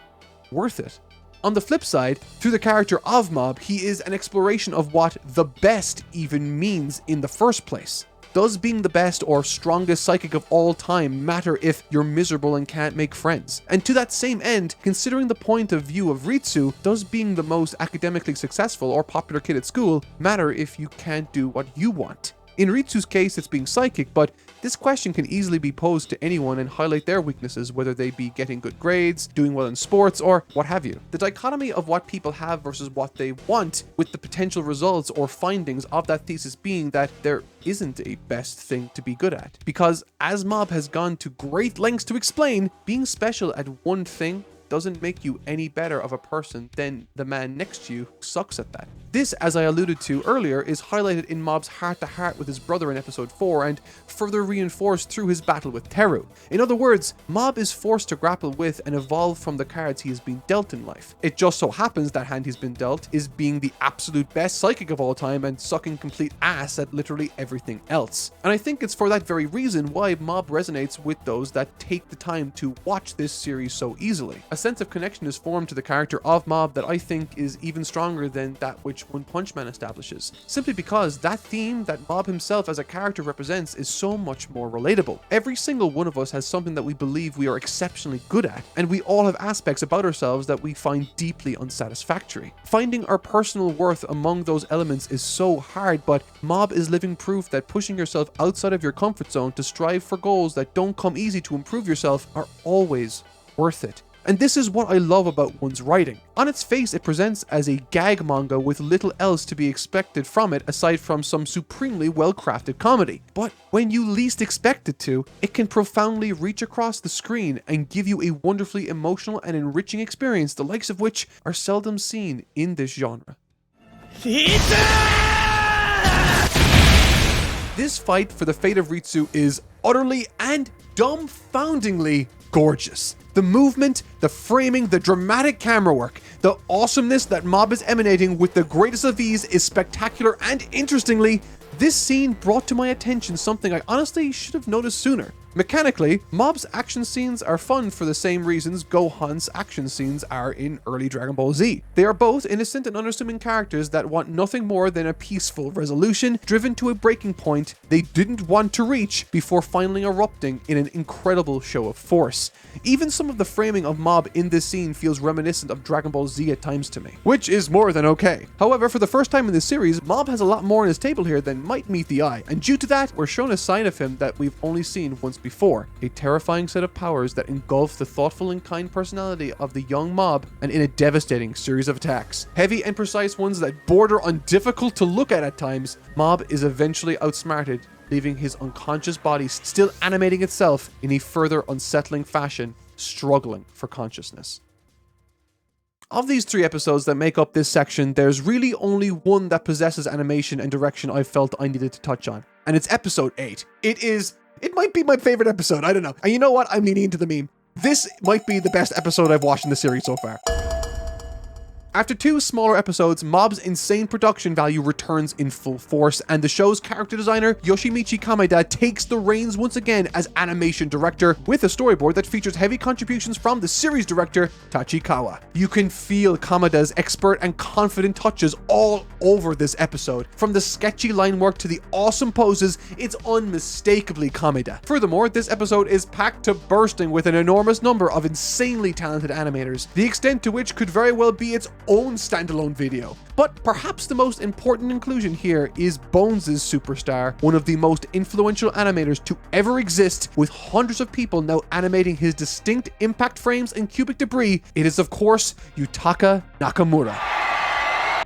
worth it? On the flip side, through the character of Mob, he is an exploration of what the best even means in the first place. Does being the best or strongest psychic of all time matter if you're miserable and can't make friends? And to that same end, considering the point of view of Ritsu, does being the most academically successful or popular kid at school matter if you can't do what you want? In Ritsu's case, it's being psychic, but this question can easily be posed to anyone and highlight their weaknesses, whether they be getting good grades, doing well in sports, or what have you. The dichotomy of what people have versus what they want, with the potential results or findings of that thesis being that there isn't a best thing to be good at. Because as Mob has gone to great lengths to explain, being special at one thing doesn't make you any better of a person than the man next to you who sucks at that. This, as I alluded to earlier, is highlighted in Mob's heart-to-heart with his brother in episode 4 and further reinforced through his battle with Teru. In other words, Mob is forced to grapple with and evolve from the cards he has been dealt in life. It just so happens that hand he's been dealt is being the absolute best psychic of all time and sucking complete ass at literally everything else. And I think it's for that very reason why Mob resonates with those that take the time to watch this series so easily. A sense of connection is formed to the character of Mob that I think is even stronger than that which One Punch Man establishes, simply because that theme that Mob himself as a character represents is so much more relatable. Every single one of us has something that we believe we are exceptionally good at, and we all have aspects about ourselves that we find deeply unsatisfactory. Finding our personal worth among those elements is so hard, but Mob is living proof that pushing yourself outside of your comfort zone to strive for goals that don't come easy to improve yourself are always worth it. And this is what I love about one's writing. On its face, it presents as a gag manga with little else to be expected from it aside from some supremely well-crafted comedy. But when you least expect it to, it can profoundly reach across the screen and give you a wonderfully emotional and enriching experience, the likes of which are seldom seen in this genre. This fight for the fate of Ritsu is utterly and dumbfoundingly gorgeous. The movement, the framing, the dramatic camera work, the awesomeness that Mob is emanating with the greatest of ease is spectacular, and interestingly, this scene brought to my attention something I honestly should have noticed sooner. Mechanically, Mob's action scenes are fun for the same reasons Gohan's action scenes are in early Dragon Ball Z. They are both innocent and unassuming characters that want nothing more than a peaceful resolution, driven to a breaking point they didn't want to reach before finally erupting in an incredible show of force. Even some of the framing of Mob in this scene feels reminiscent of Dragon Ball Z at times to me, which is more than okay. However, for the first time in this series, Mob has a lot more on his table here than might meet the eye, and due to that, we're shown a side of him that we've only seen once before, a terrifying set of powers that engulf the thoughtful and kind personality of the young Mob, and in a devastating series of attacks. Heavy and precise ones that border on difficult to look at times, Mob is eventually outsmarted, leaving his unconscious body still animating itself in a further unsettling fashion, struggling for consciousness. Of these 3 episodes that make up this section, there's really only one that possesses animation and direction I felt I needed to touch on, and it's episode 8. It might be my favorite episode, I don't know. And you know what? I'm leaning into the meme. This might be the best episode I've watched in the series so far. After 2 smaller episodes, Mob's insane production value returns in full force, and the show's character designer, Yoshimichi Kameda, takes the reins once again as animation director, with a storyboard that features heavy contributions from the series director, Tachikawa. You can feel Kameda's expert and confident touches all over this episode. From the sketchy line work to the awesome poses, it's unmistakably Kameda. Furthermore, this episode is packed to bursting with an enormous number of insanely talented animators, the extent to which could very well be its own standalone video. But perhaps the most important inclusion here is Bones' superstar, one of the most influential animators to ever exist, with hundreds of people now animating his distinct impact frames and cubic debris. It is of course Yutaka Nakamura.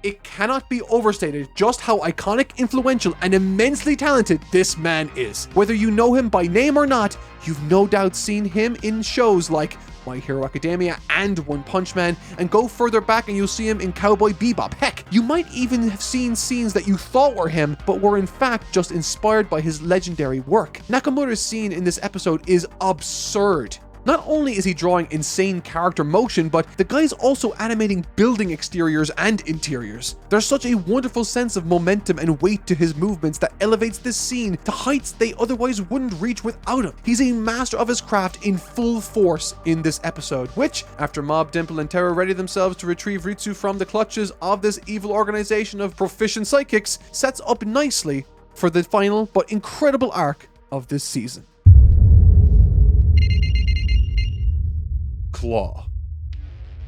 It cannot be overstated just how iconic, influential, and immensely talented this man is. Whether you know him by name or not, you've no doubt seen him in shows like My Hero Academia and One Punch Man, and go further back and you'll see him in Cowboy Bebop. Heck, you might even have seen scenes that you thought were him, but were in fact just inspired by his legendary work. Nakamura's scene in this episode is absurd. Not only is he drawing insane character motion, but the guy's also animating building exteriors and interiors. There's such a wonderful sense of momentum and weight to his movements that elevates this scene to heights they otherwise wouldn't reach without him. He's a master of his craft in full force in this episode, which, after Mob, Dimple, and Teru ready themselves to retrieve Ritsu from the clutches of this evil organization of proficient psychics, sets up nicely for the final but incredible arc of this season. Claw.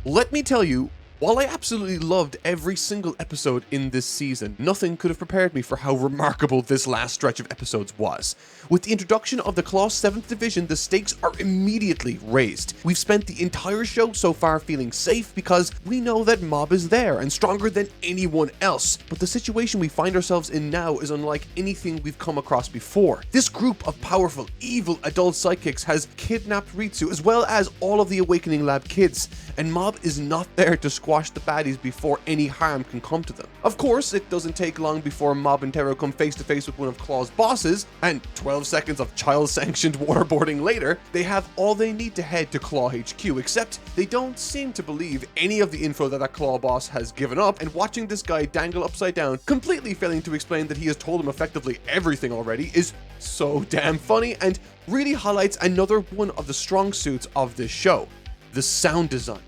Let me tell you, while I absolutely loved every single episode in this season, nothing could have prepared me for how remarkable this last stretch of episodes was. With the introduction of the Claw 7th Division, the stakes are immediately raised. We've spent the entire show so far feeling safe because we know that Mob is there and stronger than anyone else. But the situation we find ourselves in now is unlike anything we've come across before. This group of powerful, evil adult psychics has kidnapped Ritsu as well as all of the Awakening Lab kids, and Mob is not there to squash the baddies before any harm can come to them. Of course, it doesn't take long before Mob and Teru come face to face with one of Claw's bosses, and 12 seconds of child-sanctioned waterboarding later, they have all they need to head to Claw HQ, except they don't seem to believe any of the info that Claw boss has given up, and watching this guy dangle upside down, completely failing to explain that he has told him effectively everything already, is so damn funny and really highlights another one of the strong suits of this show: the sound design.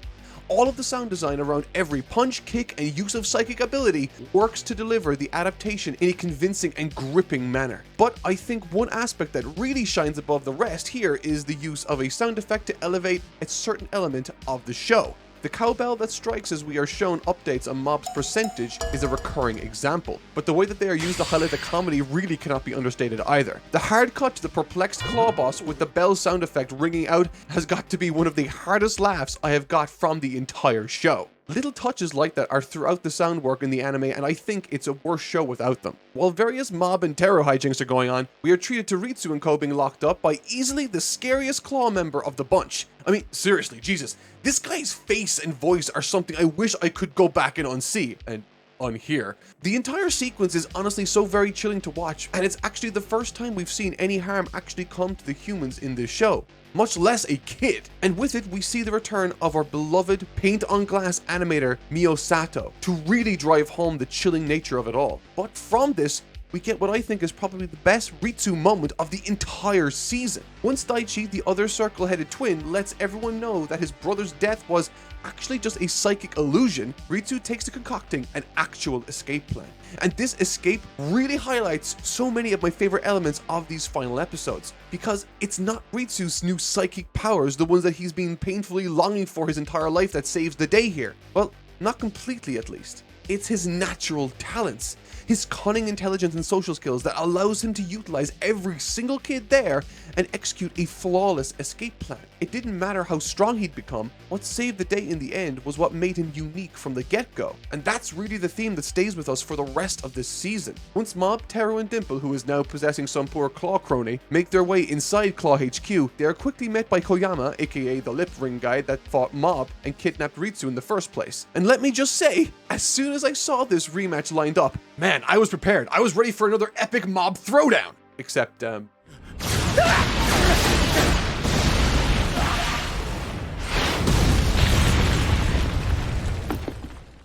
All of the sound design around every punch, kick, and use of psychic ability works to deliver the adaptation in a convincing and gripping manner. But I think one aspect that really shines above the rest here is the use of a sound effect to elevate a certain element of the show. The cowbell that strikes as we are shown updates on Mob's percentage is a recurring example, but the way that they are used to highlight the comedy really cannot be understated either. The hard cut to the perplexed Claw boss with the bell sound effect ringing out has got to be one of the hardest laughs I have got from the entire show. Little touches like that are throughout the sound work in the anime, and I think it's a worse show without them. While various Mob and Teru hijinks are going on, we are treated to Ritsu and Ko being locked up by easily the scariest Claw member of the bunch. I mean, seriously, Jesus, this guy's face and voice are something I wish I could go back and unsee, and unhear. The entire sequence is honestly so very chilling to watch, and it's actually the first time we've seen any harm actually come to the humans in this show, much less a kid. And with it, we see the return of our beloved paint-on-glass animator Mio Sato to really drive home the chilling nature of it all. But from this, we get what I think is probably the best Ritsu moment of the entire season. Once Daichi, the other circle-headed twin, lets everyone know that his brother's death was actually just a psychic illusion, Ritsu takes to concocting an actual escape plan. And this escape really highlights so many of my favorite elements of these final episodes, because it's not Ritsu's new psychic powers, the ones that he's been painfully longing for his entire life, that saves the day here. Well, not completely at least. It's his natural talents, his cunning intelligence and social skills that allows him to utilize every single kid there and execute a flawless escape plan. It didn't matter how strong he'd become, what saved the day in the end was what made him unique from the get-go. And that's really the theme that stays with us for the rest of this season. Once Mob, Teru, and Dimple, who is now possessing some poor Claw crony, make their way inside Claw HQ, they are quickly met by Koyama, aka the lip ring guy that fought Mob and kidnapped Ritsu in the first place. And let me just say, as soon as I saw this rematch lined up, man, I was prepared. I was ready for another epic Mob throwdown. Except,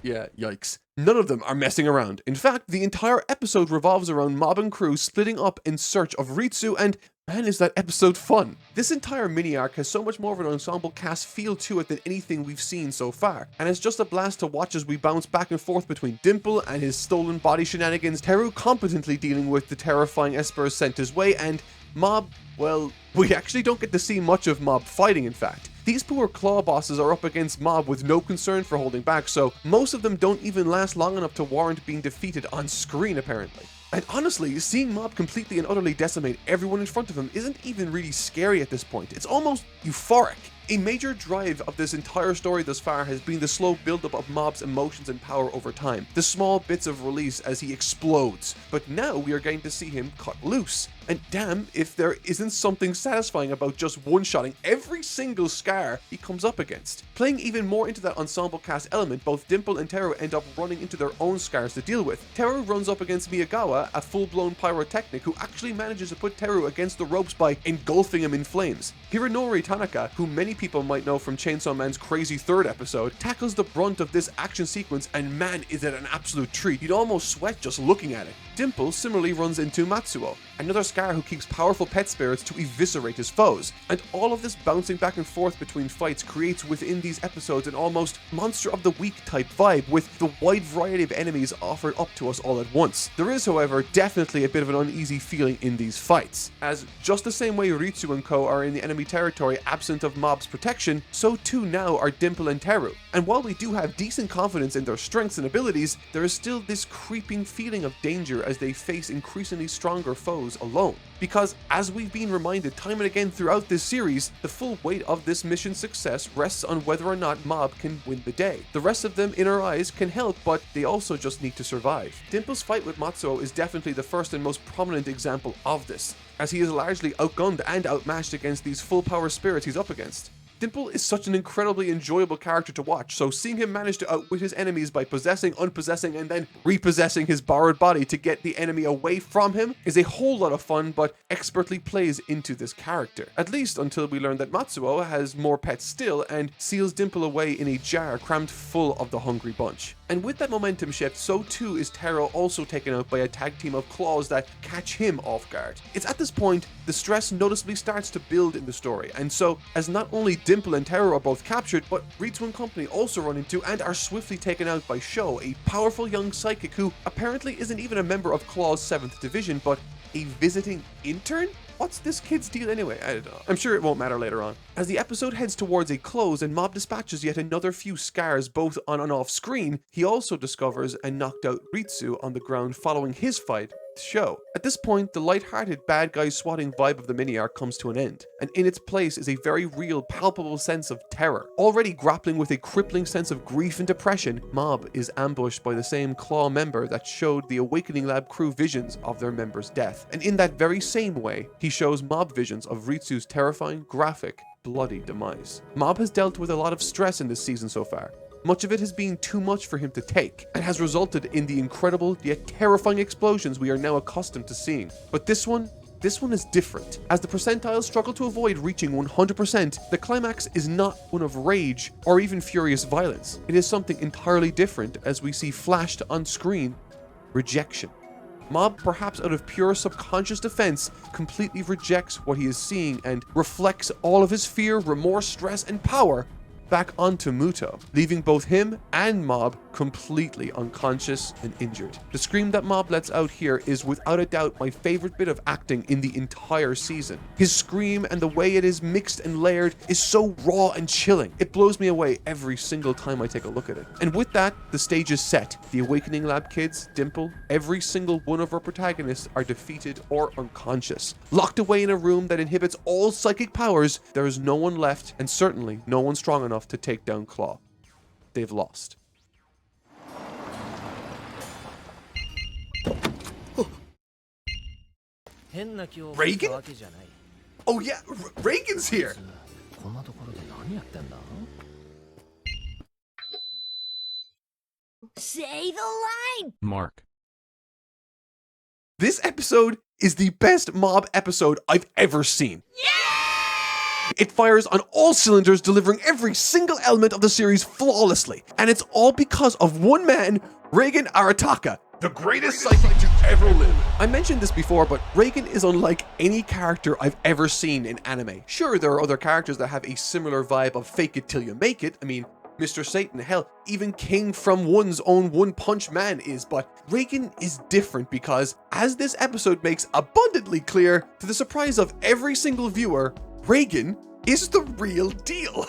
yeah, yikes. None of them are messing around. In fact, the entire episode revolves around Mob and crew splitting up in search of Ritsu, and man, is that episode fun. This entire mini-arc has so much more of an ensemble cast feel to it than anything we've seen so far, and it's just a blast to watch as we bounce back and forth between Dimple and his stolen body shenanigans, Teru competently dealing with the terrifying espers sent his way, and Mob, well, we actually don't get to see much of Mob fighting, in fact. These poor Claw bosses are up against Mob with no concern for holding back, so most of them don't even last long enough to warrant being defeated on screen, apparently. And honestly, seeing Mob completely and utterly decimate everyone in front of him isn't even really scary at this point. It's almost euphoric. A major drive of this entire story thus far has been the slow buildup of Mob's emotions and power over time, the small bits of release as he explodes, but now we are getting to see him cut loose. And damn if there isn't something satisfying about just one-shotting every single scar he comes up against. Playing even more into that ensemble cast element, both Dimple and Teru end up running into their own scars to deal with. Teru runs up against Miyagawa, a full-blown pyrotechnic who actually manages to put Teru against the ropes by engulfing him in flames. Hironori Tanaka, who many people might know from Chainsaw Man's crazy third episode, tackles the brunt of this action sequence, and man is it an absolute treat. You'd almost sweat just looking at it. Dimple similarly runs into Matsuo, another scar who keeps powerful pet spirits to eviscerate his foes. And all of this bouncing back and forth between fights creates within these episodes an almost monster of the week type vibe, with the wide variety of enemies offered up to us all at once. There is, however, definitely a bit of an uneasy feeling in these fights, as just the same way Ritsu and co are in the enemy territory absent of Mob's protection, so too now are Dimple and Teru. And while we do have decent confidence in their strengths and abilities, there is still this creeping feeling of danger as they face increasingly stronger foes alone. Because, as we've been reminded time and again throughout this series, the full weight of this mission's success rests on whether or not Mob can win the day. The rest of them, in our eyes, can help, but they also just need to survive. Dimple's fight with Matsuo is definitely the first and most prominent example of this, as he is largely outgunned and outmatched against these full-power spirits he's up against. Dimple is such an incredibly enjoyable character to watch, so seeing him manage to outwit his enemies by possessing, unpossessing, and then repossessing his borrowed body to get the enemy away from him is a whole lot of fun, but expertly plays into this character. At least until we learn that Matsuo has more pets still and seals Dimple away in a jar crammed full of the hungry bunch. And with that momentum shift, so too is Teru also taken out by a tag team of claws that catch him off guard. It's at this point the stress noticeably starts to build in the story, and so as not only Dimple and Teru are both captured, but Ritsu and company also run into and are swiftly taken out by Sho, a powerful young psychic who apparently isn't even a member of Claw's 7th Division, but a visiting intern? What's this kid's deal anyway? I don't know. I'm sure it won't matter later on. As the episode heads towards a close and Mob dispatches yet another few scars both on and off screen, he also discovers and knocked out Ritsu on the ground following his fight with Sho. At this point, the light-hearted bad guy swatting vibe of the mini-arc comes to an end, and in its place is a very real, palpable sense of terror. Already grappling with a crippling sense of grief and depression, Mob is ambushed by the same Claw member that showed the Awakening Lab crew visions of their member's death, and in that very same way, he shows Mob visions of Ritsu's terrifying, graphic, bloody demise. Mob has dealt with a lot of stress in this season so far. Much of it has been too much for him to take, and has resulted in the incredible yet terrifying explosions we are now accustomed to seeing. But this one is different. As the percentiles struggle to avoid reaching 100%, the climax is not one of rage or even furious violence. It is something entirely different as we see flashed on screen rejection. Mob, perhaps out of pure subconscious defense, completely rejects what he is seeing and reflects all of his fear, remorse, stress, and power back onto Muto, leaving both him and Mob completely unconscious and injured. The scream that Mob lets out here is without a doubt my favorite bit of acting in the entire season. His scream and the way it is mixed and layered is so raw and chilling. It blows me away every single time I take a look at it. And with that, the stage is set. The Awakening Lab kids, Dimple, every single one of our protagonists are defeated or unconscious. Locked away in a room that inhibits all psychic powers, there is no one left, and certainly no one strong enough to take down Claw. They've lost. Reagan? Oh yeah, Reagan's here! Say the line! Mark. This episode is the best Mob episode I've ever seen. It fires on all cylinders, delivering every single element of the series flawlessly. And it's all because of one man, Reagan Arataka, the greatest psychic to ever live. I mentioned this before, but Reagan is unlike any character I've ever seen in anime. Sure, there are other characters that have a similar vibe of fake it till you make it. I mean, Mr. Satan, hell, even King from One's own One Punch Man is, but Reagan is different because, as this episode makes abundantly clear, to the surprise of every single viewer, Reagan is the real deal.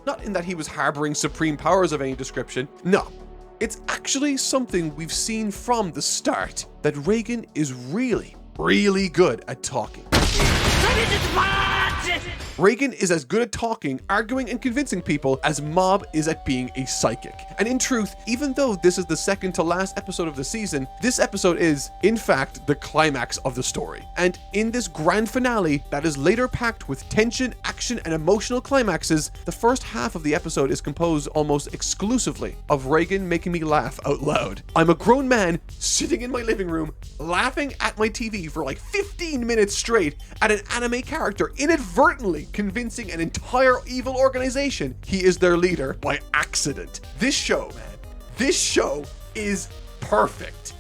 Not in that he was harboring supreme powers of any description, no. It's actually something we've seen from the start, that Reagan is really, really good at talking. Reigen is as good at talking, arguing, and convincing people as Mob is at being a psychic. And in truth, even though this is the second to last episode of the season, this episode is, in fact, the climax of the story. And in this grand finale that is later packed with tension, action, and emotional climaxes, the first half of the episode is composed almost exclusively of Reigen making me laugh out loud. I'm a grown man sitting in my living room, laughing at my TV for like 15 minutes straight at an anime character inadvertently convincing an entire evil organization he is their leader by accident. This show, man, this show is perfect.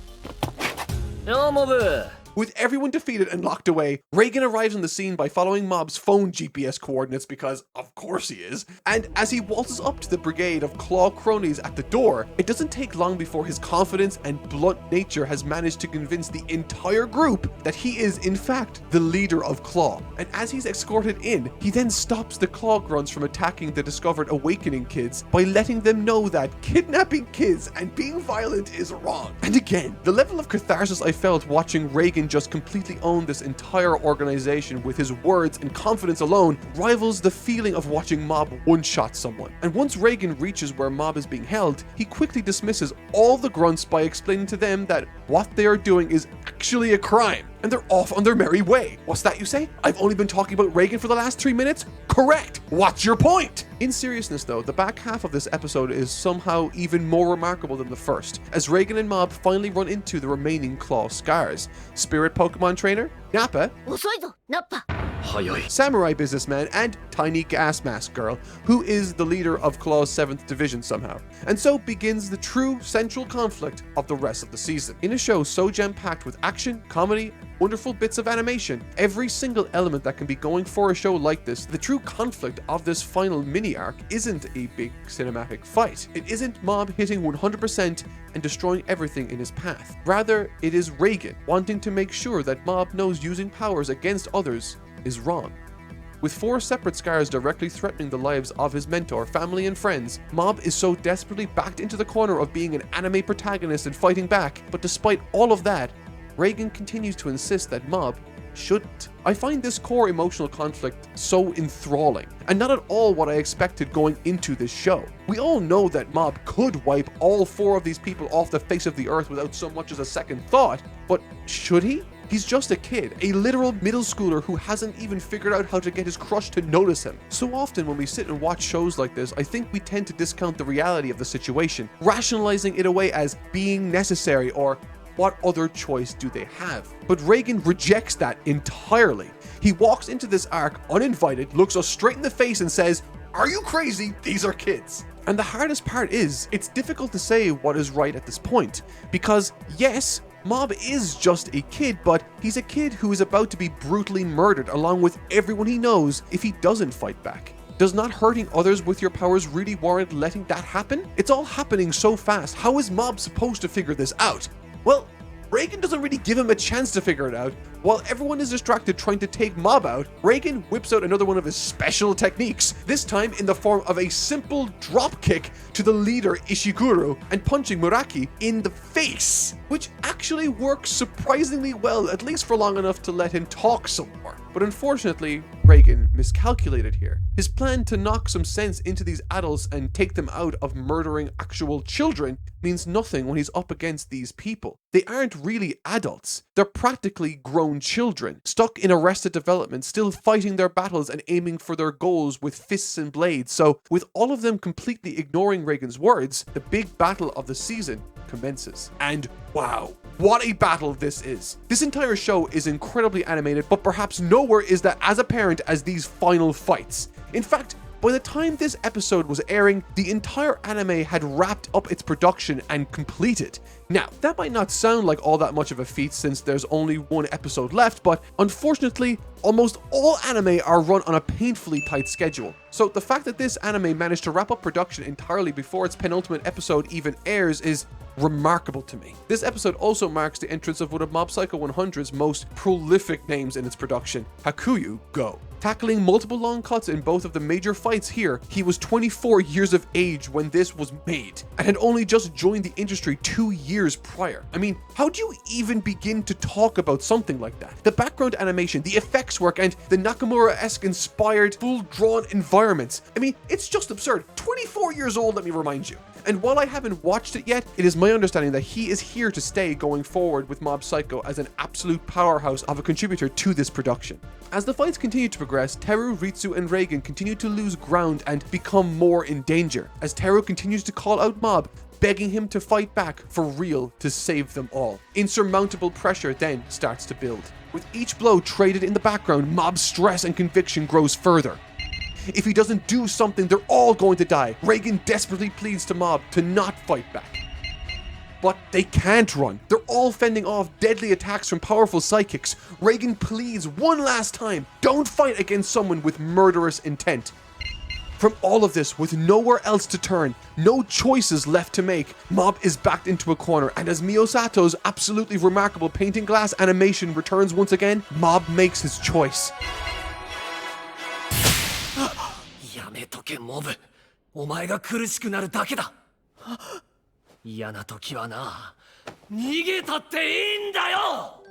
With everyone defeated and locked away, Reigen arrives on the scene by following Mob's phone GPS coordinates because of course he is, and as he waltzes up to the brigade of claw cronies at the door, it doesn't take long before his confidence and blunt nature has managed to convince the entire group that he is in fact the leader of Claw. And as he's escorted in, he then stops the Claw grunts from attacking the discovered awakening kids by letting them know that kidnapping kids and being violent is wrong. And again, the level of catharsis I felt watching Reigen just completely own this entire organization with his words and confidence alone rivals the feeling of watching Mob one-shot someone. And once Reigen reaches where Mob is being held, he quickly dismisses all the grunts by explaining to them that what they are doing is actually a crime, and they're off on their merry way. What's that you say? I've only been talking about Reigen for the last 3 minutes? Correct! What's your point? In seriousness though, the back half of this episode is somehow even more remarkable than the first, as Reigen and Mob finally run into the remaining Claw scars. Spirit Pokemon Trainer, Nappa, Samurai Businessman, and Tiny Gas Mask Girl, who is the leader of Claw's 7th Division somehow. And so begins the true central conflict of the rest of the season. In a show so jam-packed with action, comedy, wonderful bits of animation, every single element that can be going for a show like this, the true conflict of this final mini-arc isn't a big cinematic fight. It isn't Mob hitting 100% and destroying everything in his path. Rather, it is Reigen wanting to make sure that Mob knows using powers against others is wrong. With 4 separate scars directly threatening the lives of his mentor, family, and friends, Mob is so desperately backed into the corner of being an anime protagonist and fighting back, but despite all of that, Reigen continues to insist that Mob shouldn't. I find this core emotional conflict so enthralling, and not at all what I expected going into this show. We all know that Mob could wipe all 4 of these people off the face of the earth without so much as a second thought, but should he? He's just a kid, a literal middle schooler who hasn't even figured out how to get his crush to notice him. So often when we sit and watch shows like this, I think we tend to discount the reality of the situation, rationalizing it away as being necessary or what other choice do they have? But Reigen rejects that entirely. He walks into this arc uninvited, looks us straight in the face and says, "Are you crazy? These are kids." And the hardest part is, it's difficult to say what is right at this point, because yes, Mob is just a kid, but he's a kid who is about to be brutally murdered along with everyone he knows if he doesn't fight back. Does not hurting others with your powers really warrant letting that happen? It's all happening so fast. How is Mob supposed to figure this out? Well, Reigen doesn't really give him a chance to figure it out. While everyone is distracted trying to take Mob out, Reigen whips out another one of his special techniques, this time in the form of a simple drop kick to the leader Ishiguro and punching Muraki in the face, which actually works surprisingly well, at least for long enough to let him talk some more. But unfortunately, Reigen miscalculated here. His plan to knock some sense into these adults and take them out of murdering actual children means nothing when he's up against these people. They aren't really adults. They're practically grown children, stuck in arrested development, still fighting their battles and aiming for their goals with fists and blades. So, with all of them completely ignoring Reigen's words, the big battle of the season commences. And wow, what a battle this is. This entire show is incredibly animated, but perhaps nowhere is that as apparent as these final fights. In fact, by the time this episode was airing, the entire anime had wrapped up its production and completed. Now, that might not sound like all that much of a feat since there's only 1 episode left, but unfortunately, almost all anime are run on a painfully tight schedule. So the fact that this anime managed to wrap up production entirely before its penultimate episode even airs is remarkable to me. This episode also marks the entrance of one of Mob Psycho 100's most prolific names in its production, Hakuyu Go. tackling multiple long cuts in both of the major fights here. He was 24 years of age when this was made, and had only just joined the industry 2 years prior. I mean, how do you even begin to talk about something like that? The background animation, the effects work, and the Nakamura-esque inspired, full-drawn environments. I mean, it's just absurd. 24 years old, let me remind you. And while I haven't watched it yet, it is my understanding that he is here to stay going forward with Mob Psycho as an absolute powerhouse of a contributor to this production. As the fights continue to progress, Teru, Ritsu, and Reigen continue to lose ground and become more in danger, as Teru continues to call out Mob, begging him to fight back for real to save them all. Insurmountable pressure then starts to build. With each blow traded in the background, Mob's stress and conviction grows further. If he doesn't do something, they're all going to die. Reigen desperately pleads to Mob to not fight back. But they can't run. They're all fending off deadly attacks from powerful psychics. Reigen pleads one last time, don't fight against someone with murderous intent. From all of this, with nowhere else to turn, no choices left to make, Mob is backed into a corner, and as Miyosato's absolutely remarkable painting glass animation returns once again, Mob makes his choice. やめとけモブ、お前が苦しくなるだけだ。嫌な時はな、逃げたっていいんだよ。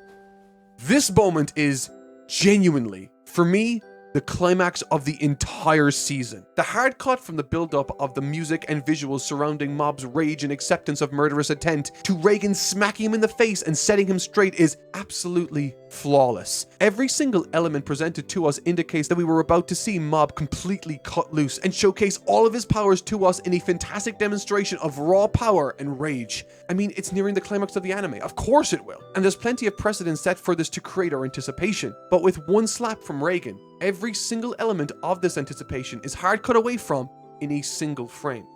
This moment is genuinely, for me, the climax of the entire season. The hard cut from the build-up of the music and visuals surrounding Mob's rage and acceptance of murderous intent to Reigen smacking him in the face and setting him straight is absolutely flawless. Every single element presented to us indicates that we were about to see Mob completely cut loose and showcase all of his powers to us in a fantastic demonstration of raw power and rage. I mean, it's nearing the climax of the anime. Of course it will. And there's plenty of precedent set for this to create our anticipation. But with one slap from Reigen, every single element of this anticipation is hard cut away from in a single frame.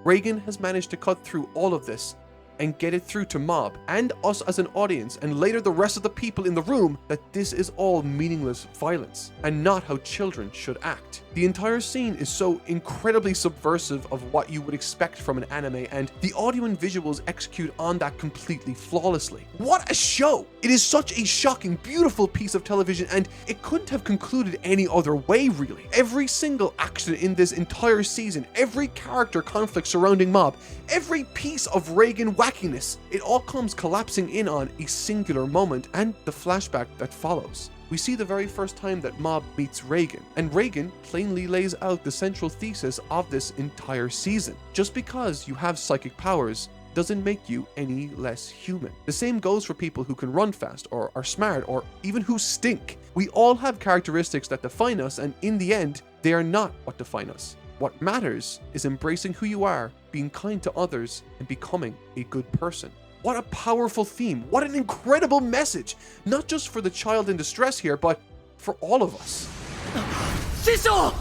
Reigen has managed to cut through all of this and get it through to Mob and us as an audience, and later the rest of the people in the room, that this is all meaningless violence and not how children should act. The entire scene is so incredibly subversive of what you would expect from an anime, and the audio and visuals execute on that completely flawlessly. What a show! It is such a shocking, beautiful piece of television, and it couldn't have concluded any other way, really. Every single action in this entire season, every character conflict surrounding Mob, every piece of Reigen wackiness, it all comes collapsing in on a singular moment and the flashback that follows. We see the very first time that Mob meets Reigen, and Reigen plainly lays out the central thesis of this entire season. Just because you have psychic powers doesn't make you any less human. The same goes for people who can run fast, or are smart, or even who stink. We all have characteristics that define us, and in the end, they are not what define us. What matters is embracing who you are, being kind to others, and becoming a good person. What a powerful theme. What an incredible message. Not just for the child in distress here, but for all of us. 師匠!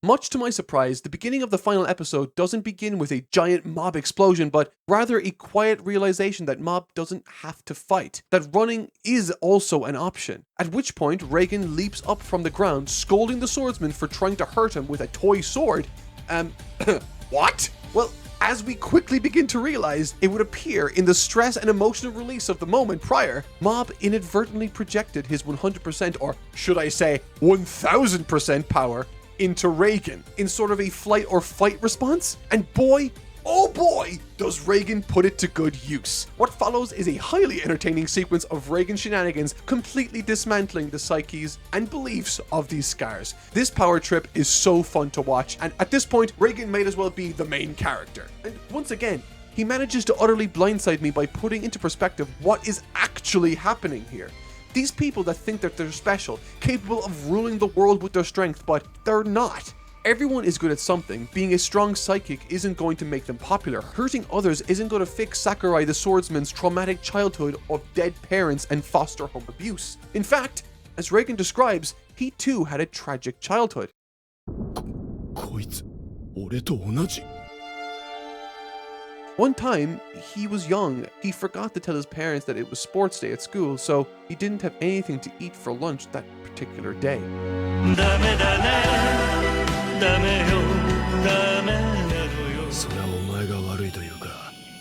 Much to my surprise, the beginning of the final episode doesn't begin with a giant Mob explosion, but rather a quiet realization that Mob doesn't have to fight, that running is also an option. At which point, Reigen leaps up from the ground, scolding the swordsman for trying to hurt him with a toy sword. What? Well, as we quickly begin to realize, it would appear in the stress and emotional release of the moment prior, Mob inadvertently projected his 100%, or should I say 1000% power into Reigen in sort of a flight or fight response. And boy, oh boy, does Reigen put it to good use. What follows is a highly entertaining sequence of Reigen shenanigans completely dismantling the psyches and beliefs of these scars. This power trip is so fun to watch, and at this point, Reigen might as well be the main character. And once again, he manages to utterly blindside me by putting into perspective what is actually happening here. These people that think that they're special, capable of ruling the world with their strength, but they're not. Everyone is good at something. Being a strong psychic isn't going to make them popular. Hurting others isn't going to fix Sakurai the swordsman's traumatic childhood of dead parents and foster home abuse. In fact, as Reigen describes, he too had a tragic childhood. こいつ、俺と同じ。 One time, he was young. He forgot to tell his parents that it was sports day at school, so he didn't have anything to eat for lunch that particular day.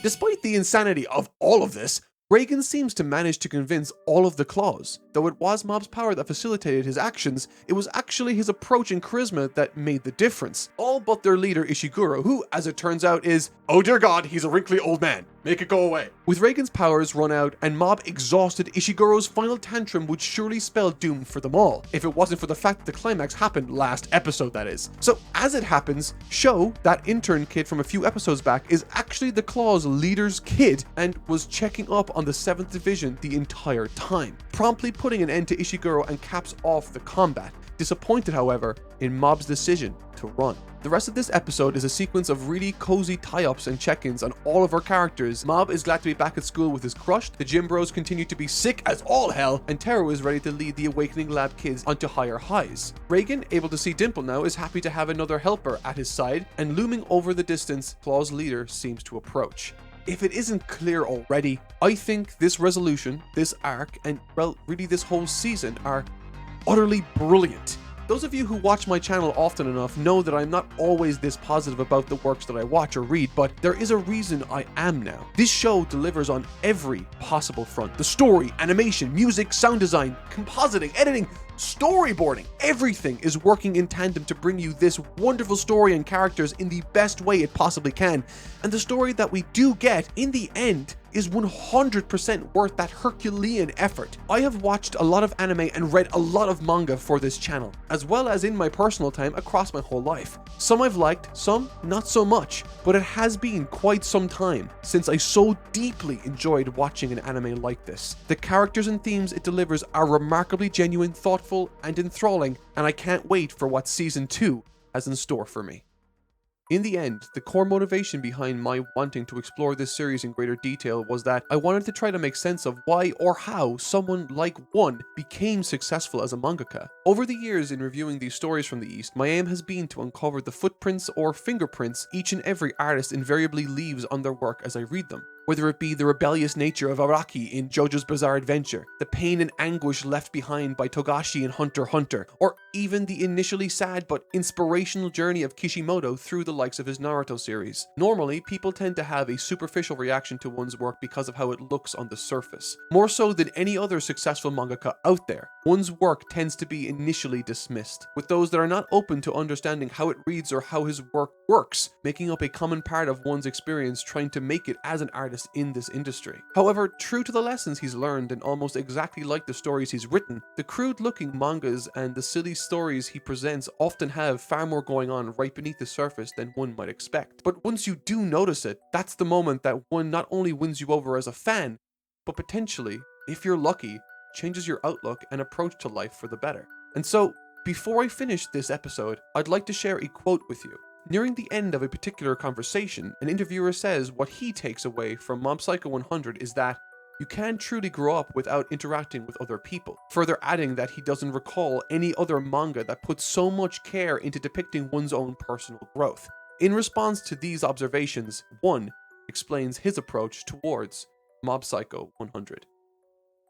Despite the insanity of all of this, Reigen seems to manage to convince all of the claws. Though it was Mob's power that facilitated his actions, it was actually his approach and charisma that made the difference. All but their leader Ishiguro, who, as it turns out, is, oh dear god, he's a wrinkly old man. Make it go away. With Reigen's powers run out and Mob exhausted, Ishiguro's final tantrum would surely spell doom for them all, if it wasn't for the fact that the climax happened last episode, that is. So, as it happens, Sho, that intern kid from a few episodes back, is actually the Claw's leader's kid and was checking up on the 7th Division the entire time, promptly putting an end to Ishiguro and caps off the combat. Disappointed, however, in Mob's decision to run. The rest of this episode is a sequence of really cozy tie-ups and check-ins on all of our characters. Mob is glad to be back at school with his crush, the gym bros continue to be sick as all hell, and Teru is ready to lead the Awakening Lab kids onto higher highs. Reigen, able to see Dimple now, is happy to have another helper at his side, and looming over the distance, Claw's leader seems to approach. If it isn't clear already, I think this resolution, this arc, and well, really this whole season are utterly brilliant. Those of you who watch my channel often enough know that I'm not always this positive about the works that I watch or read, but there is a reason I am now. This show delivers on every possible front. The story, animation, music, sound design, compositing, editing, storyboarding, everything is working in tandem to bring you this wonderful story and characters in the best way it possibly can. And the story that we do get, in the end, is 100% worth that Herculean effort. I have watched a lot of anime and read a lot of manga for this channel, as well as in my personal time across my whole life. Some I've liked, some not so much, but it has been quite some time since I so deeply enjoyed watching an anime like this. The characters and themes it delivers are remarkably genuine, thoughtful, and enthralling, and I can't wait for what Season 2 has in store for me. In the end, the core motivation behind my wanting to explore this series in greater detail was that I wanted to try to make sense of why or how someone like One became successful as a mangaka. Over the years in reviewing these stories from the East, my aim has been to uncover the footprints or fingerprints each and every artist invariably leaves on their work as I read them. Whether it be the rebellious nature of Araki in JoJo's Bizarre Adventure, the pain and anguish left behind by Togashi in Hunter x Hunter, or even the initially sad but inspirational journey of Kishimoto through the likes of his Naruto series. Normally, people tend to have a superficial reaction to one's work because of how it looks on the surface. More so than any other successful mangaka out there, one's work tends to be initially dismissed, with those that are not open to understanding how it reads or how his work works, making up a common part of one's experience trying to make it as an artist in this industry. However, true to the lessons he's learned and almost exactly like the stories he's written, the crude looking mangas and the silly stories he presents often have far more going on right beneath the surface than one might expect. But once you do notice it, that's the moment that one not only wins you over as a fan, but potentially, if you're lucky, changes your outlook and approach to life for the better. And so, before I finish this episode, I'd like to share a quote with you. Nearing the end of a particular conversation, an interviewer says what he takes away from Mob Psycho 100 is that you can't truly grow up without interacting with other people, further adding that he doesn't recall any other manga that puts so much care into depicting one's own personal growth. In response to these observations, One explains his approach towards Mob Psycho 100.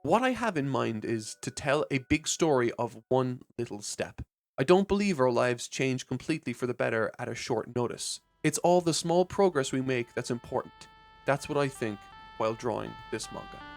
What I have in mind is to tell a big story of one little step. I don't believe our lives change completely for the better at a short notice. It's all the small progress we make that's important. That's what I think while drawing this manga.